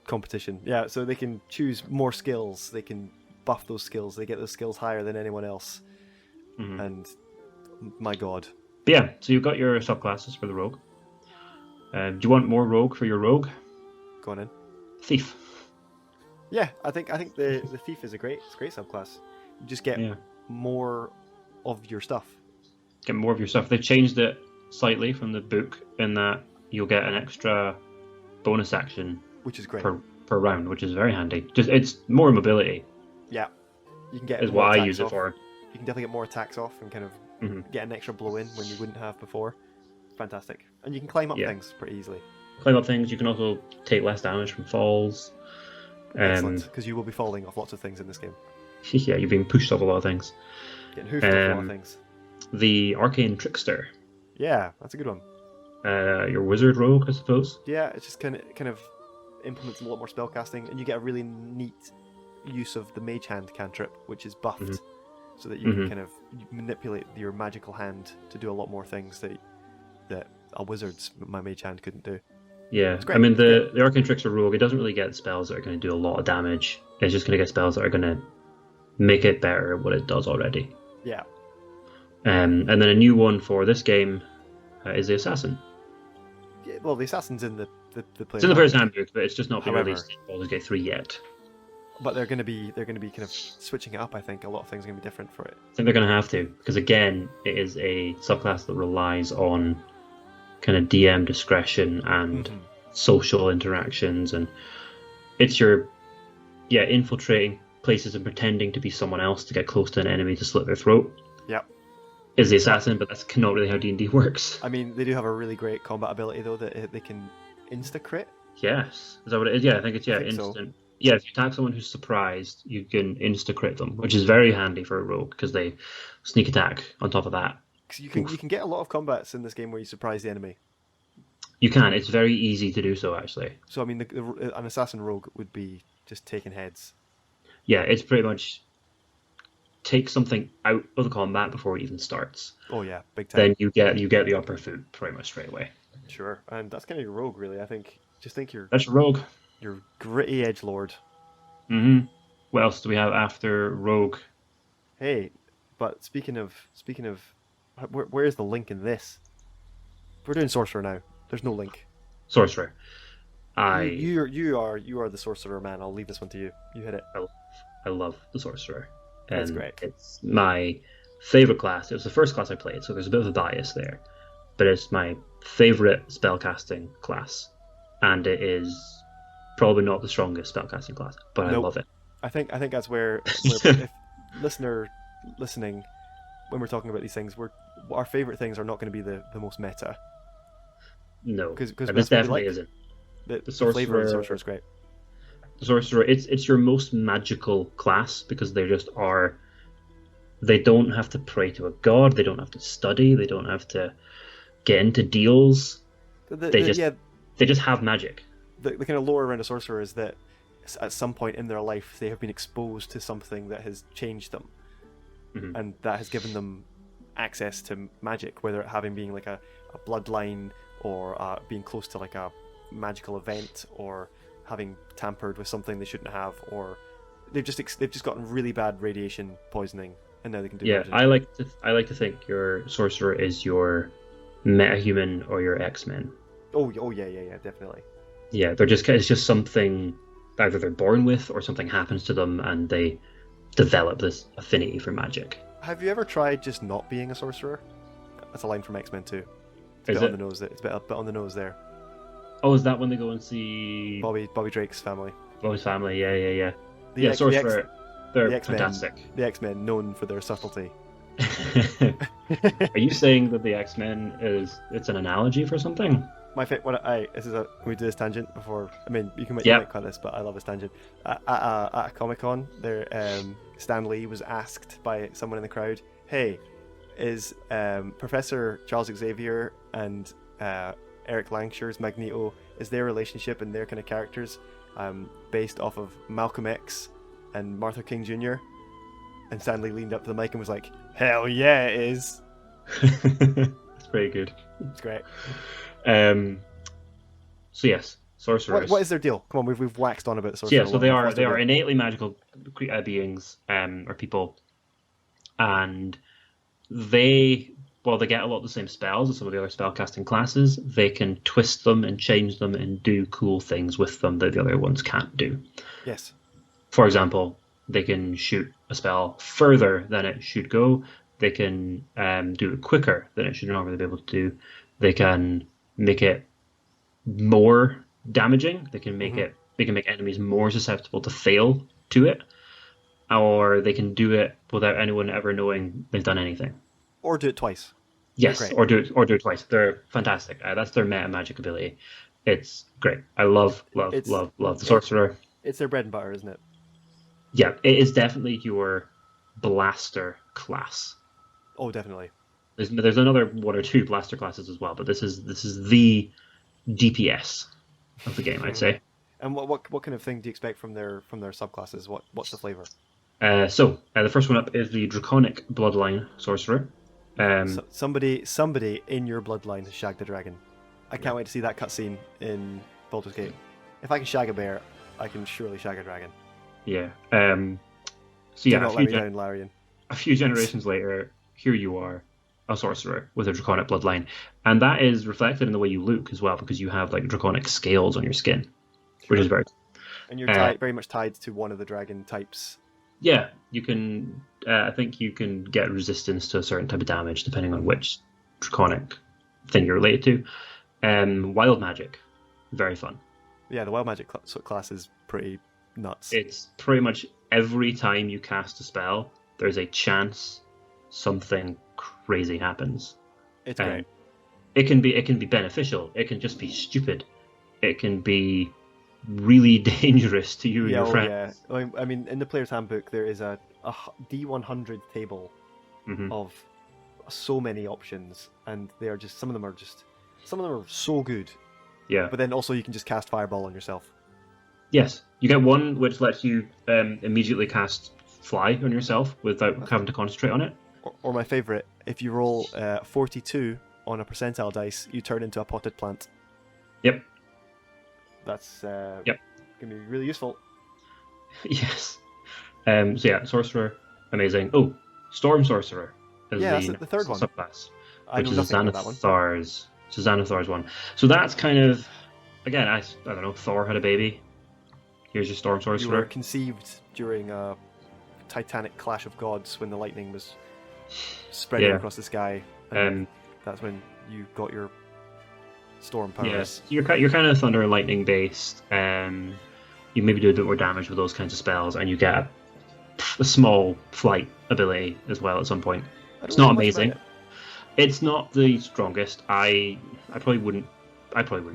Speaker 1: competition. Yeah, so they can choose more skills. They can buff those skills. They get those skills higher than anyone else. Mm-hmm. And my god.
Speaker 2: But yeah, so you've got your subclasses for the rogue. Do you want more rogue for your rogue?
Speaker 1: Go on in.
Speaker 2: Thief.
Speaker 1: Yeah, I think the thief is a great subclass. You just get more of your stuff.
Speaker 2: Get more of your stuff. They've changed it slightly from the book in that you'll get an extra bonus action,
Speaker 1: which is great
Speaker 2: per round, which is very handy. Just it's more mobility.
Speaker 1: Yeah, you can get.
Speaker 2: Is what I use it for.
Speaker 1: You can definitely get more attacks off and kind of get an extra blow in when you wouldn't have before. Fantastic, and you can climb up things pretty easily.
Speaker 2: Climb up things. You can also take less damage from falls.
Speaker 1: Excellent, because you will be falling off lots of things in this game.
Speaker 2: Yeah, you're being pushed off a lot of things.
Speaker 1: Getting hoofed off a lot of things.
Speaker 2: The Arcane Trickster.
Speaker 1: Yeah, that's a good one.
Speaker 2: Your Wizard Rogue, I suppose.
Speaker 1: Yeah, it's just kind of implements a lot more spellcasting, and you get a really neat use of the Mage Hand cantrip, which is buffed, so that you can kind of manipulate your magical hand to do a lot more things that a wizard's Mage Hand couldn't do.
Speaker 2: Yeah, I mean the Arcane Trickster Rogue, it doesn't really get spells that are going to do a lot of damage. It's just going to get spells that are going to make it better at what it does already.
Speaker 1: Yeah.
Speaker 2: And then a new one for this game is the Assassin.
Speaker 1: Yeah, well, the Assassin's in the
Speaker 2: It's in the player's handbook, but it's just not been released in Baldur's Gate 3 yet.
Speaker 1: But they're going to be kind of switching it up. I think a lot of things are going to be different for it.
Speaker 2: I think they're going to have to, because again, it is a subclass that relies on kind of DM discretion and social interactions, and it's your infiltrating places and pretending to be someone else to get close to an enemy to slit their throat.
Speaker 1: Yep.
Speaker 2: Is the assassin, but that's not really how D&D works.
Speaker 1: I mean, they do have a really great combat ability though that they can insta crit.
Speaker 2: Yes, is that what it is? Yeah, I think it's instant.
Speaker 1: So.
Speaker 2: Yeah, if you attack someone who's surprised, you can insta crit them, which is very handy for a rogue because they sneak attack on top of that.
Speaker 1: You can get a lot of combats in this game where you surprise the enemy.
Speaker 2: You can. It's very easy to do so, actually.
Speaker 1: So I mean, an assassin rogue would be just taking heads.
Speaker 2: Yeah, it's pretty much take something out of the combat before it even starts.
Speaker 1: Oh yeah, big time.
Speaker 2: Then you get the upper foot pretty much straight away.
Speaker 1: Sure, and that's kind of your rogue, really. I think. Just think
Speaker 2: That's Rogue.
Speaker 1: your gritty edge lord.
Speaker 2: What else do we have after Rogue?
Speaker 1: Hey, but speaking of, where is the link in this? We're doing sorcerer now. There's no link.
Speaker 2: Sorcerer.
Speaker 1: You are the sorcerer, man. I'll leave this one to you. You hit it.
Speaker 2: I love the Sorcerer.
Speaker 1: That's
Speaker 2: And
Speaker 1: great.
Speaker 2: it's my favorite class. It was the first class I played, so there's a bit of a bias there. But it's my favorite spellcasting class. And it is probably not the strongest spellcasting class, but I
Speaker 1: Nope.
Speaker 2: love it.
Speaker 1: I think that's where if listener listening, when we're talking about these things, our favorite things are not going to be the most meta.
Speaker 2: No,
Speaker 1: Because
Speaker 2: and
Speaker 1: that's
Speaker 2: this
Speaker 1: what we
Speaker 2: definitely
Speaker 1: like.
Speaker 2: isn't.
Speaker 1: The
Speaker 2: Sorcerer-
Speaker 1: flavor of the sorcerer is great.
Speaker 2: The Sorcerer, it's your most magical class because they just are. They don't have to pray to a god. They don't have to study. They don't have to get into deals. They just have magic.
Speaker 1: The kind of lore around a sorcerer is that at some point in their life they have been exposed to something that has changed them, and that has given them access to magic, whether it having being like a bloodline or being close to like a magical event or having tampered with something they shouldn't have, or they've just gotten really bad radiation poisoning and now they can do
Speaker 2: Yeah,
Speaker 1: magic.
Speaker 2: I like to think your Sorcerer is your metahuman or your X-Men.
Speaker 1: Oh yeah, definitely.
Speaker 2: Yeah, it's just something either they're born with or something happens to them and they develop this affinity for magic.
Speaker 1: Have you ever tried just not being a sorcerer? That's a line from X-Men 2. It's a
Speaker 2: Is
Speaker 1: bit on
Speaker 2: it?
Speaker 1: the nose. It's a bit on the nose there.
Speaker 2: Oh, is that when they go and see
Speaker 1: Bobby Drake's family.
Speaker 2: Bobby's family? Yeah.
Speaker 1: The
Speaker 2: Yeah,
Speaker 1: X-
Speaker 2: Sorcerer, they're
Speaker 1: the X-Men.
Speaker 2: fantastic.
Speaker 1: The X-Men, known for their subtlety.
Speaker 2: Are you saying that the X-Men it's an analogy for something?
Speaker 1: Can we do this tangent before? I mean, you
Speaker 2: Yep.
Speaker 1: might cut this, but I love this tangent. At a Comic-Con, Stan Lee was asked by someone in the crowd, "Hey, is Professor Charles Xavier and Eric Langshire's Magneto, is their relationship and their kind of characters based off of Malcolm X and Martha King Jr.?" And Stan Lee leaned up to the mic and was like, "Hell yeah, it is."
Speaker 2: It's pretty good.
Speaker 1: It's great.
Speaker 2: So yes, sorcerers.
Speaker 1: What is their deal? Come on, we've waxed on about the
Speaker 2: So
Speaker 1: sorcerer.
Speaker 2: yeah, so they
Speaker 1: What's their
Speaker 2: are
Speaker 1: deal?
Speaker 2: innately magical beings or people, and they they get a lot of the same spells as some of the other spellcasting classes. They can twist them and change them and do cool things with them that the other ones can't do.
Speaker 1: Yes.
Speaker 2: For example, they can shoot a spell further than it should go. They can do it quicker than it should normally be able to do. They can make it more damaging. They can make They can make enemies more susceptible to fail to it, or they can do it without anyone ever knowing they've done anything.
Speaker 1: Or do it twice.
Speaker 2: Yes,
Speaker 1: Great.
Speaker 2: or do it twice. They're fantastic. That's their meta magic ability. It's great. I love the sorcerer.
Speaker 1: It's their bread and butter, isn't it?
Speaker 2: Yeah, it is definitely your blaster class.
Speaker 1: Oh, definitely.
Speaker 2: There's another one or two blaster classes as well, but this is the DPS of the game, I'd say.
Speaker 1: And what kind of thing do you expect from their subclasses? What's the flavor?
Speaker 2: So the first one up is the Draconic Bloodline Sorcerer.
Speaker 1: Somebody in your bloodline has shagged a dragon. I can't wait to see that cutscene in Baldur's Gate. If I can shag a bear, I can surely shag a dragon.
Speaker 2: Yeah. So
Speaker 1: Do
Speaker 2: yeah,
Speaker 1: not let me down, Larian.
Speaker 2: a few generations later, here you are, a sorcerer with a draconic bloodline, and that is reflected in the way you look as well, because you have like draconic scales on your skin, which is very.
Speaker 1: And you're very much tied to one of the dragon types.
Speaker 2: Yeah, you can. I think you can get resistance to a certain type of damage depending on which draconic thing you're related to. Wild magic, very fun.
Speaker 1: Yeah, the wild magic class is pretty nuts.
Speaker 2: It's pretty much every time you cast a spell, there's a chance something crazy happens.
Speaker 1: It's great.
Speaker 2: It can be beneficial. It can just be stupid. It can be really dangerous to you and your friends.
Speaker 1: Yeah. I mean, in the player's handbook, there is a D100 table of so many options, and they are just some of them are so good,
Speaker 2: Yeah.
Speaker 1: But then also you can just cast Fireball on yourself.
Speaker 2: Yes. You get one which lets you immediately cast Fly on yourself without having to concentrate on it.
Speaker 1: Or my favourite, if you roll 42 on a percentile dice, you turn into a potted plant.
Speaker 2: Yep.
Speaker 1: That's
Speaker 2: Yep.
Speaker 1: going to be really useful.
Speaker 2: Yes. So yeah, Sorcerer, amazing. Oh, Storm Sorcerer is
Speaker 1: that's the third one.
Speaker 2: subclass,
Speaker 1: I
Speaker 2: which
Speaker 1: know
Speaker 2: is
Speaker 1: nothing about that one.
Speaker 2: Xanathar's one. So that's kind of, again, I don't know, Thor had a baby. Here's your Storm
Speaker 1: You were
Speaker 2: Sorcerer.
Speaker 1: conceived during a titanic clash of gods when the lightning was spreading across the sky, and that's when you got your storm powers.
Speaker 2: Yes, you're kind of thunder and lightning based. You maybe do a bit more damage with those kinds of spells, and you get a small flight ability as well at some point. It's not amazing. It's not the strongest. I probably wouldn't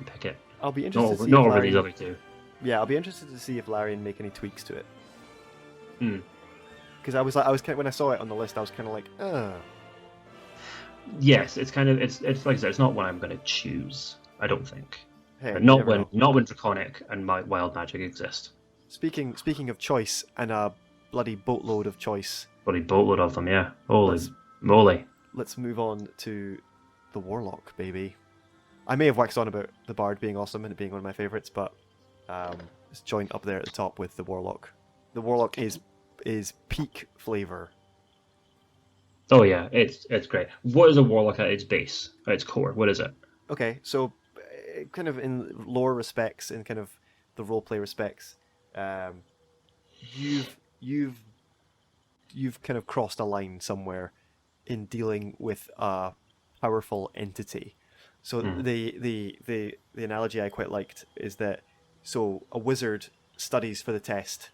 Speaker 2: pick it.
Speaker 1: I'll be interested to see
Speaker 2: not over these other two.
Speaker 1: Yeah, I'll be interested to see if Larian make any tweaks to it.
Speaker 2: Hmm.
Speaker 1: Because I was kind of, when I saw it on the list, I was kind of like,
Speaker 2: Yes, it's kind of it's like I said, it's not one I'm going to choose. I don't think.
Speaker 1: Hey,
Speaker 2: But not when Draconic and Wild Magic exist.
Speaker 1: Speaking of choice and a bloody boatload of choice,
Speaker 2: Bloody boatload of them, yeah. Holy moly!
Speaker 1: let's move on to the Warlock, baby. I may have waxed on about the Bard being awesome and it being one of my favourites, but it's joined up there at the top with the Warlock. The Warlock is peak flavour.
Speaker 2: Oh yeah, it's great. What is a Warlock at its base, at its core? What is it?
Speaker 1: Okay, so kind of in lore respects, in kind of the roleplay respects, you've kind of crossed a line somewhere in dealing with a powerful entity. So the analogy I quite liked is that a wizard studies for the test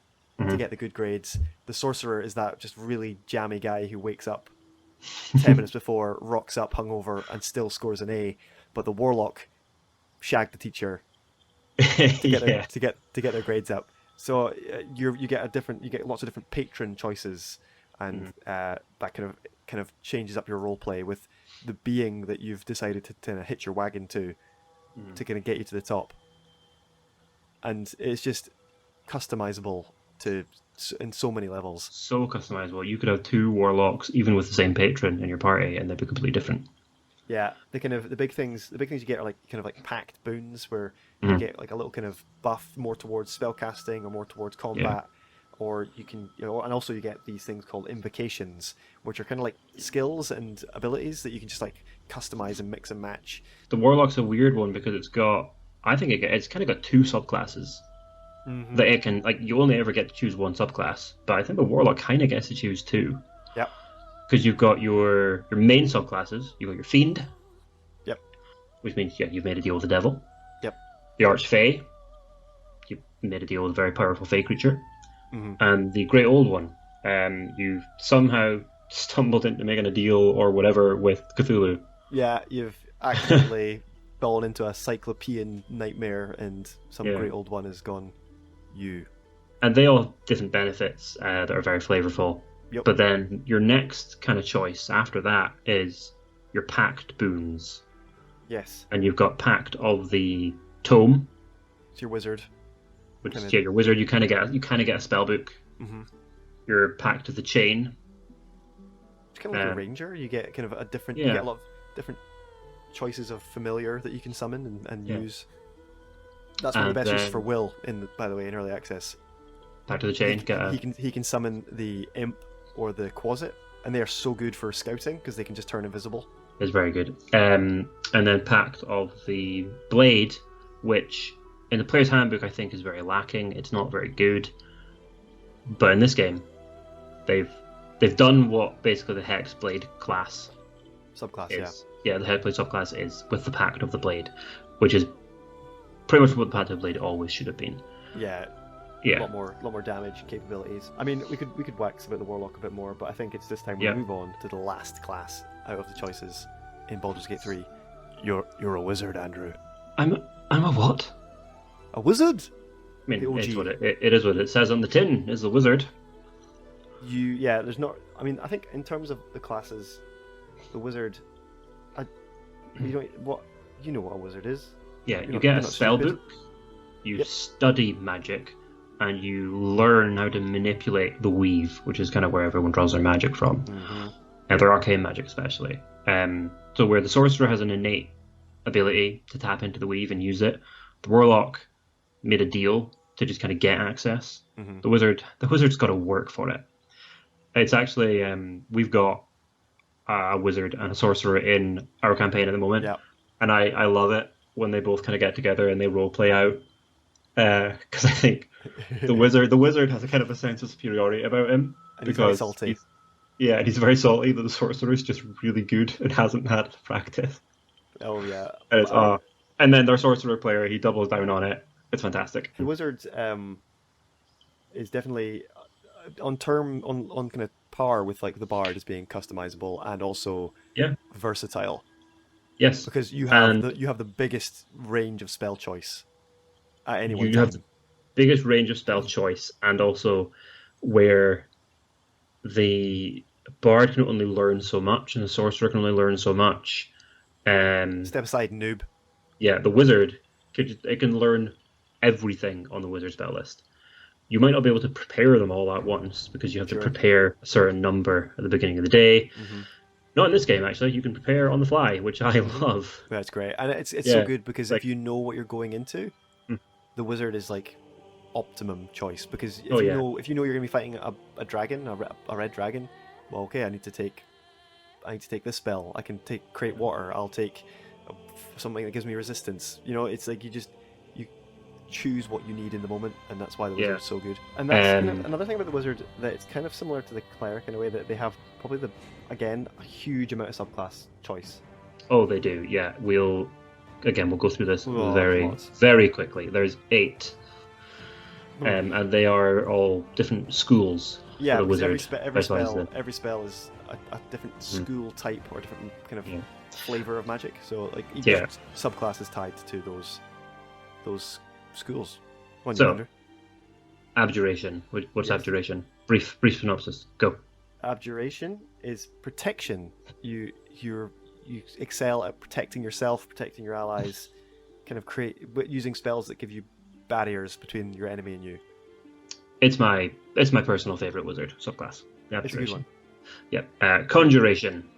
Speaker 1: to get the good grades. The sorcerer is that just really jammy guy who wakes up 10 minutes before, rocks up hungover, and still scores an A. But the warlock shagged the teacher to get their grades up. So you get lots of different patron choices, and that kind of changes up your role play with the being that you've decided to kind of hitch your wagon to kind of get you to the top. And it's just customizable in so many levels.
Speaker 2: So customizable. You could have two warlocks, even with the same patron in your party, and they'd be completely different.
Speaker 1: Yeah, the big things you get are like kind of like packed boons, where you get like a little kind of buff more towards spellcasting or more towards combat, or you can and also you get these things called invocations, which are kind of like skills and abilities that you can just like customize and mix and match.
Speaker 2: The warlock's a weird one because it's kind of got two subclasses. That it can, like, you only ever get to choose one subclass, but I think the warlock kind of gets to choose two.
Speaker 1: Yep.
Speaker 2: Because you've got your main subclasses. You've got your fiend.
Speaker 1: Yep.
Speaker 2: Which means you've made a deal with the devil.
Speaker 1: Yep.
Speaker 2: The archfey. You've made a deal with a very powerful fey creature. And the great old one. You've somehow stumbled into making a deal or whatever with Cthulhu.
Speaker 1: Yeah, you've accidentally fallen into a cyclopean nightmare, and some great old one has gone. And
Speaker 2: they all have different benefits that are very flavorful.
Speaker 1: Yep.
Speaker 2: But then your next kind of choice after that is your packed boons.
Speaker 1: Yes.
Speaker 2: And you've got packed of the tome.
Speaker 1: It's your wizard.
Speaker 2: Which is your wizard. You kind of get a spell book. You're packed of the chain.
Speaker 1: It's kind of like a ranger. You get kind of a different. You get a lot of different choices of familiar that you can summon and use. That's one of the best uses for Will by the way, in early access.
Speaker 2: Back to the chain.
Speaker 1: He can summon the imp or the quasit, and they are so good for scouting because they can just turn invisible.
Speaker 2: It's very good. And then packed of the blade, which in the player's handbook I think is very lacking. It's not very good. But in this game, they've done what basically the Hex Blade class
Speaker 1: subclass
Speaker 2: is. Yeah, the Hex Blade subclass is with the pact of the blade, which is pretty much what the pact of the blade always should have been.
Speaker 1: Yeah. A lot more damage capabilities. I mean, we could wax about the warlock a bit more, but I think it's this time we move on to the last class out of the choices in Baldur's Gate 3. You're a wizard, Andrew.
Speaker 2: I'm a what?
Speaker 1: A wizard.
Speaker 2: I mean, it's what it is. What it says on the tin is a wizard.
Speaker 1: There's not. I mean, I think in terms of the classes, the wizard. You know what a wizard is.
Speaker 2: Yeah,
Speaker 1: You're
Speaker 2: you
Speaker 1: not-
Speaker 2: get
Speaker 1: you're
Speaker 2: a
Speaker 1: not
Speaker 2: spell
Speaker 1: stupid.
Speaker 2: book, you
Speaker 1: Yep.
Speaker 2: study magic, and you learn how to manipulate the weave, which is kind of where everyone draws their magic from, and their arcane magic especially. So where the sorcerer has an innate ability to tap into the weave and use it, the warlock made a deal to just kind of get access. The wizard's got to work for it. It's actually we've got a wizard and a sorcerer in our campaign at the moment,
Speaker 1: Yeah.
Speaker 2: and I love it when they both kind of get together and they role play out, because I think the wizard has a kind of a sense of superiority about him,
Speaker 1: And he's very
Speaker 2: because
Speaker 1: salty.
Speaker 2: and he's very salty that the sorcerer is just really good and hasn't had practice.
Speaker 1: Oh yeah.
Speaker 2: And it's and then their sorcerer player, he doubles down on it. It's fantastic.
Speaker 1: The wizard is definitely on kind of par with like the bard as being customizable and also
Speaker 2: Yeah.
Speaker 1: versatile,
Speaker 2: Yes.
Speaker 1: because you have
Speaker 2: And
Speaker 1: the biggest range of spell choice at any one
Speaker 2: you
Speaker 1: time.
Speaker 2: have the biggest range of spell choice, and also where the bard can only learn so much and the sorcerer can only learn so much.
Speaker 1: Step aside, noob.
Speaker 2: Yeah, the wizard can learn everything on the wizard spell list. You might not be able to prepare them all at once because you have
Speaker 1: Sure.
Speaker 2: to prepare a certain number at the beginning of the day. Not in this game, actually. You can prepare on the fly, which I love.
Speaker 1: That's great, and it's
Speaker 2: Yeah,
Speaker 1: so good because
Speaker 2: like-
Speaker 1: if you know what you're going into, the wizard is like optimum choice, because if
Speaker 2: Oh,
Speaker 1: you
Speaker 2: yeah.
Speaker 1: know if you know you're going to be fighting a dragon, a red dragon, well, okay, I need to take this spell. I can create water. I'll take something that gives me resistance. You know, it's like you choose what you need in the moment, and that's why the wizard's so good. And that's kind of another thing about the wizard, that it's kind of similar to the cleric in a way that they have probably a huge amount of subclass choice.
Speaker 2: Oh, they do. Yeah, we'll go through this
Speaker 1: Oh,
Speaker 2: very,
Speaker 1: lots.
Speaker 2: very quickly. There's 8, and they are all different schools.
Speaker 1: Yeah,
Speaker 2: for the
Speaker 1: because
Speaker 2: wizard.
Speaker 1: every spell is a different school type or a different kind of
Speaker 2: Yeah.
Speaker 1: flavor of magic. So like each
Speaker 2: Yeah.
Speaker 1: subclass is tied to those schools. One
Speaker 2: So-
Speaker 1: Andrew.
Speaker 2: Abjuration. What's
Speaker 1: Yes.
Speaker 2: abjuration? Brief synopsis. Go.
Speaker 1: Abjuration is protection. You excel at protecting yourself, protecting your allies, kind of but using spells that give you barriers between your enemy and you.
Speaker 2: It's my personal favorite wizard subclass. The
Speaker 1: It's a good
Speaker 2: abjuration.
Speaker 1: one.
Speaker 2: Yep. Conjuration.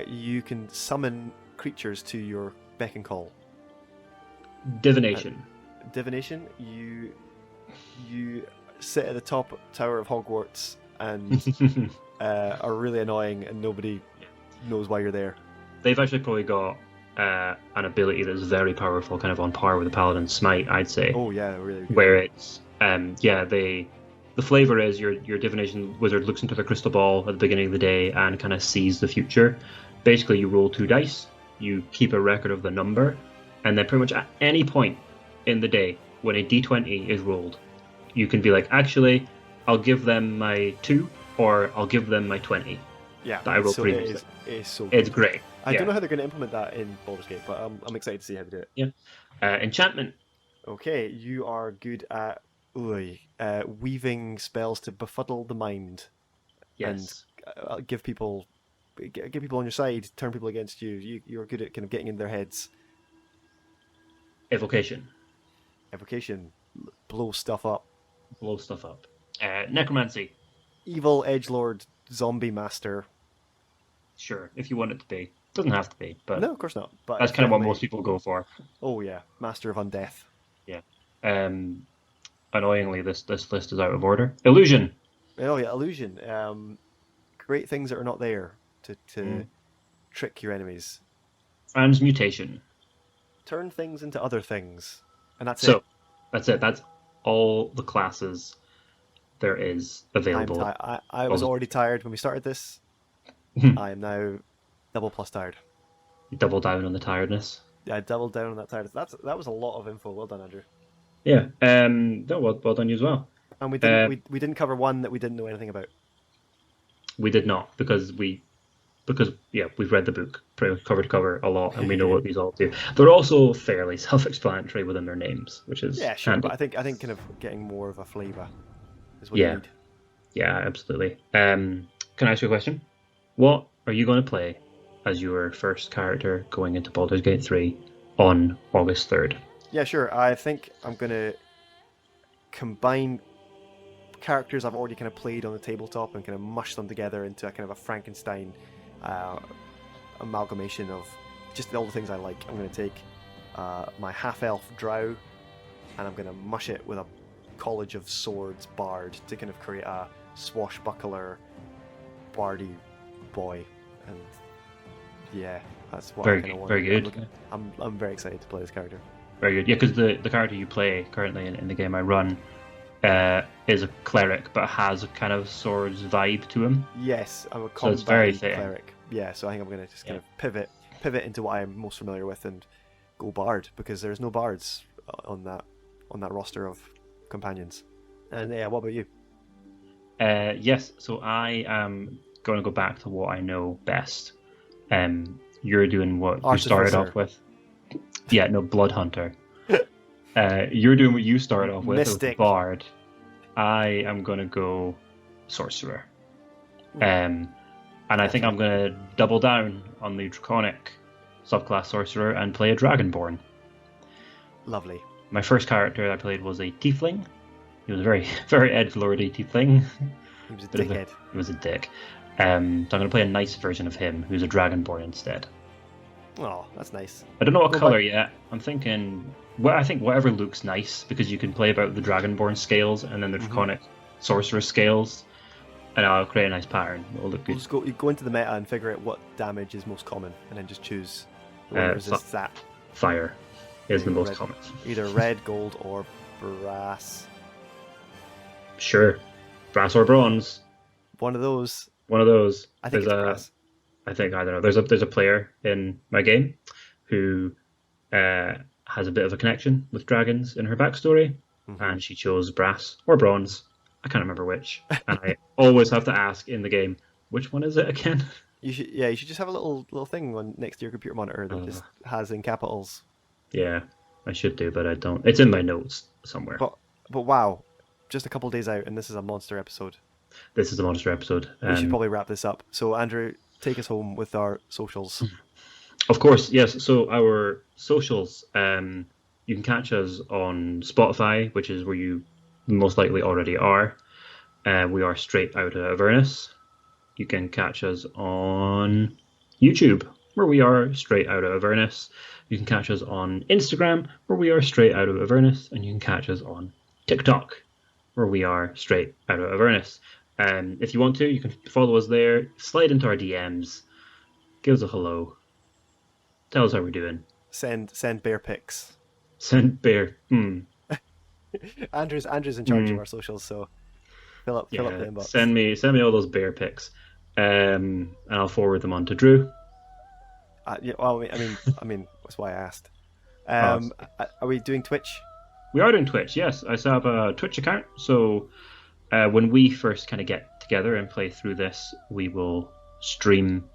Speaker 1: You can summon creatures to your beck and call.
Speaker 2: Divination.
Speaker 1: Divination, you sit at the top tower of Hogwarts and are really annoying, and nobody knows why you're there.
Speaker 2: They've actually probably got an ability that's very powerful, kind of on par with the Paladin Smite, I'd say.
Speaker 1: Oh yeah, really good.
Speaker 2: Where it's the flavor is your divination wizard looks into the crystal ball at the beginning of the day and kind of sees the future. Basically, you roll 2 dice, you keep a record of the number, and then pretty much at any point in the day when a d20 is rolled, you can be like, actually, I'll give them my 2 or I'll give them my 20
Speaker 1: Yeah,
Speaker 2: that I rolled
Speaker 1: so
Speaker 2: previously.
Speaker 1: it is so good.
Speaker 2: It's great.
Speaker 1: I don't know how they're going to implement that in Baldur's Gate, but I'm excited to see how they do it.
Speaker 2: Enchantment.
Speaker 1: Okay, you are good at weaving spells to befuddle the mind.
Speaker 2: Yes.
Speaker 1: Give people on your side, turn people against you. You're good at kind of getting in their heads.
Speaker 2: Evocation.
Speaker 1: Evocation, blow stuff up.
Speaker 2: Blow stuff up. Necromancy.
Speaker 1: Evil edgelord zombie master.
Speaker 2: Sure, if you want it to be. Doesn't have to be, but
Speaker 1: No, of course not. But
Speaker 2: that's kind of what
Speaker 1: certainly-
Speaker 2: most people go for.
Speaker 1: Oh yeah, master of undeath.
Speaker 2: Annoyingly, this list is out of order. Illusion.
Speaker 1: Oh yeah, illusion. Great things that are not there to trick your enemies.
Speaker 2: Transmutation.
Speaker 1: Turn things into other things, and that's
Speaker 2: So
Speaker 1: it.
Speaker 2: that's it. That's all the classes there is available.
Speaker 1: I was already tired when we started this. I am now double plus tired.
Speaker 2: You double down on the tiredness.
Speaker 1: Yeah, I doubled down on that tiredness. That was a lot of info. Well done, Andrew.
Speaker 2: Yeah. No, well done you as well.
Speaker 1: And we didn't we didn't cover one that we didn't know anything about.
Speaker 2: We did not because we've read the book cover to cover a lot, and we know what these all do. They're also fairly self-explanatory within their names, which is
Speaker 1: Yeah, sure.
Speaker 2: handy.
Speaker 1: But I think kind of getting more of a flavour is what
Speaker 2: Yeah.
Speaker 1: you need.
Speaker 2: Yeah, absolutely. Can I ask you a question? What are you going to play as your first character going into Baldur's Gate 3 on August 3rd.
Speaker 1: Yeah, sure. I think I'm going to combine characters I've already kind of played on the tabletop and kind of mush them together into a kind of a Frankenstein amalgamation of just all the things I like. I'm going to take my half-elf drow, and I'm going to mush it with a College of Swords bard to kind of create a swashbuckler bardy boy. And yeah, that's what I kind of want.
Speaker 2: Very good.
Speaker 1: I'm very excited to play this character.
Speaker 2: Very good. Yeah, because the character you play currently in the game I run is a cleric, but has a kind of swords vibe to him.
Speaker 1: Yes, I'm a
Speaker 2: so it's very fitting.
Speaker 1: cleric. Yeah, so I think I'm going to just kind of pivot into what I'm most familiar with and go bard, because there's no bards on that roster of companions. And yeah, what about you?
Speaker 2: Yes, so I am going to go back to what I know best. You're doing what you started off with. Yeah, no, Blood Hunter. You're doing what you started off with,
Speaker 1: Mystic.
Speaker 2: Bard. I am going to go Sorcerer. And I think I'm going to double down on the Draconic subclass Sorcerer and play a Dragonborn.
Speaker 1: Lovely.
Speaker 2: My first character I played was a Tiefling. He was a very, very edgelordy Tiefling.
Speaker 1: He was a dickhead.
Speaker 2: He was a dick. So I'm going to play a nice version of him, who's a Dragonborn instead.
Speaker 1: Oh, that's nice.
Speaker 2: I don't know what colour yet. I'm thinking... Well, I think whatever looks nice, because you can play about the Dragonborn scales and then the Draconic Sorcerer scales, and I'll create a nice pattern. It'll look good.
Speaker 1: We'll just go into the meta and figure out what damage is most common, and then just choose what resists that.
Speaker 2: Fire is the most common.
Speaker 1: Either red, gold, or brass.
Speaker 2: Sure. Brass or bronze.
Speaker 1: One of those. I think it's brass.
Speaker 2: I don't know. There's a player in my game who has a bit of a connection with dragons in her backstory, and she chose brass or bronze. I can't remember which, and I always have to ask in the game, which one is it again?
Speaker 1: You should just have a little thing next to your computer monitor that just has in capitals.
Speaker 2: Yeah, I should do, but I don't. It's in my notes somewhere.
Speaker 1: But wow, just a couple days out, and this is a monster episode.
Speaker 2: This is a monster episode.
Speaker 1: We should probably wrap this up. So Andrew, take us home with our socials.
Speaker 2: Of course, yes. So our socials, you can catch us on Spotify, which is where you most likely already are. We are Straight Outta Avernus. You can catch us on YouTube, where we are Straight Outta Avernus. You can catch us on Instagram, where we are Straight Outta Avernus, and you can catch us on TikTok, where we are Straight Outta Avernus. If you want to, you can follow us there, slide into our DMs, give us a hello, tell us how we're doing.
Speaker 1: Send bear pics.
Speaker 2: Send bear.
Speaker 1: Andrew's in charge of our socials, so fill up the inbox.
Speaker 2: Send me all those bear pics, and I'll forward them on to Drew.
Speaker 1: Yeah, well, I mean, that's why I asked. Are we doing Twitch?
Speaker 2: We are doing Twitch. Yes, I set up a Twitch account. So when we first kind of get together and play through this, we will stream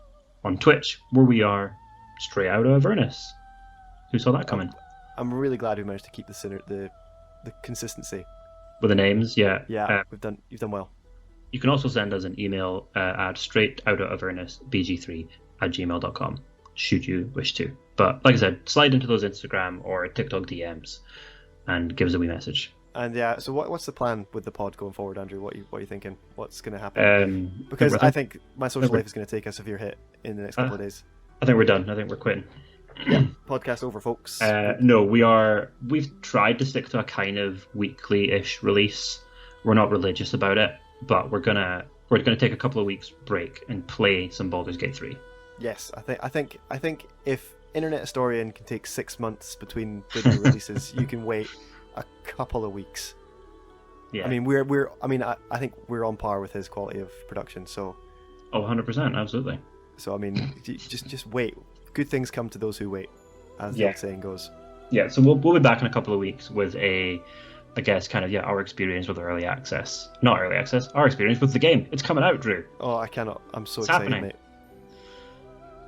Speaker 2: on Twitch, where we are Straight Outta Avernus. Who saw that coming?
Speaker 1: I'm really glad we managed to keep the consistency
Speaker 2: with the names. Yeah,
Speaker 1: you've done well.
Speaker 2: You can also send us an email at straightoutaavernusbg3@gmail.com should you wish to. But like I said, slide into those Instagram or TikTok DMs and give us a wee message.
Speaker 1: And yeah, so what's the plan with the pod going forward, Andrew? What are you thinking? What's going to happen? Because I think my social life is going to take a severe hit in the next couple of days.
Speaker 2: I think we're done. I think we're quitting.
Speaker 1: Yeah, podcast over, folks.
Speaker 2: No, we've tried to stick to a kind of weekly-ish release. We're not religious about it, but we're gonna take a couple of weeks break and play some Baldur's Gate 3.
Speaker 1: Yes, I think if Internet Historian can take 6 months between video releases, you can wait a couple of weeks. Yeah. I mean, I think we're on par with his quality of production. So.
Speaker 2: Oh, 100%, absolutely.
Speaker 1: So I mean, just wait. Good things come to those who wait, as the old saying goes. Yeah,
Speaker 2: so we'll be back in a couple of weeks with our experience with early access. Not early access, our experience with the game. It's coming out, Drew.
Speaker 1: Oh, I cannot. I'm so excited, mate.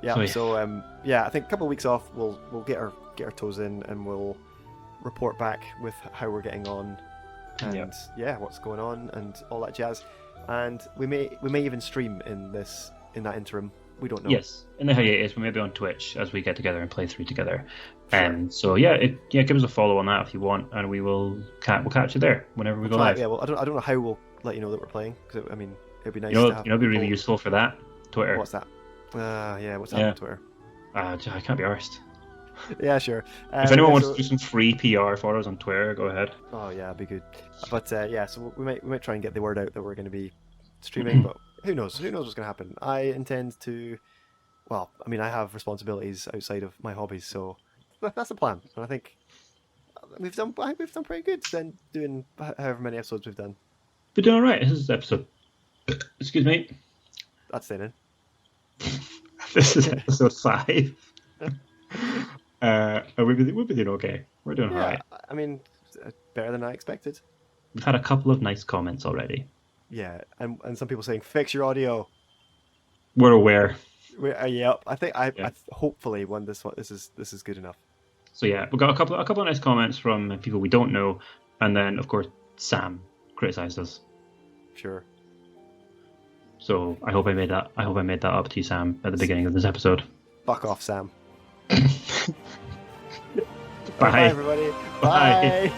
Speaker 1: Yeah, I think a couple of weeks off, we'll get our toes in, and we'll report back with how we're getting on, and what's going on, and all that jazz. And we may even stream in that interim. we don't know.
Speaker 2: Yes, in the hiatus, we may be on Twitch as we get together and play through together. So yeah, give us a follow on that if you want, and we'll catch you there whenever we go live.
Speaker 1: Yeah, well, I don't know how we'll let you know that we're playing, because I mean, it'd be nice.
Speaker 2: It'd be really useful for that. Twitter.
Speaker 1: What's that? What's that on Twitter?
Speaker 2: I can't be arsed.
Speaker 1: Yeah, sure.
Speaker 2: If anyone wants to do some free PR for us on Twitter, go ahead.
Speaker 1: Oh yeah, that'd be good. But so we might try and get the word out that we're going to be streaming, but who knows? Who knows what's going to happen? I intend to. Well, I mean, I have responsibilities outside of my hobbies, so that's the plan. And I think we've done pretty good then, doing however many episodes we've done.
Speaker 2: We're doing all right. This is episode. Excuse me.
Speaker 1: That's staying in.
Speaker 2: This is episode 5. We've been doing okay. We're doing all right.
Speaker 1: I mean, better than I expected.
Speaker 2: We've had a couple of nice comments already.
Speaker 1: Yeah, and some people saying fix your audio.
Speaker 2: We're aware.
Speaker 1: Yep. I think hopefully when this is good enough.
Speaker 2: So yeah, we've got a couple of nice comments from people we don't know, and then of course Sam criticised us.
Speaker 1: Sure.
Speaker 2: So I hope I made that up to you, Sam, at the beginning of this episode.
Speaker 1: Fuck off, Sam.
Speaker 2: Bye.
Speaker 1: Bye, everybody. Bye.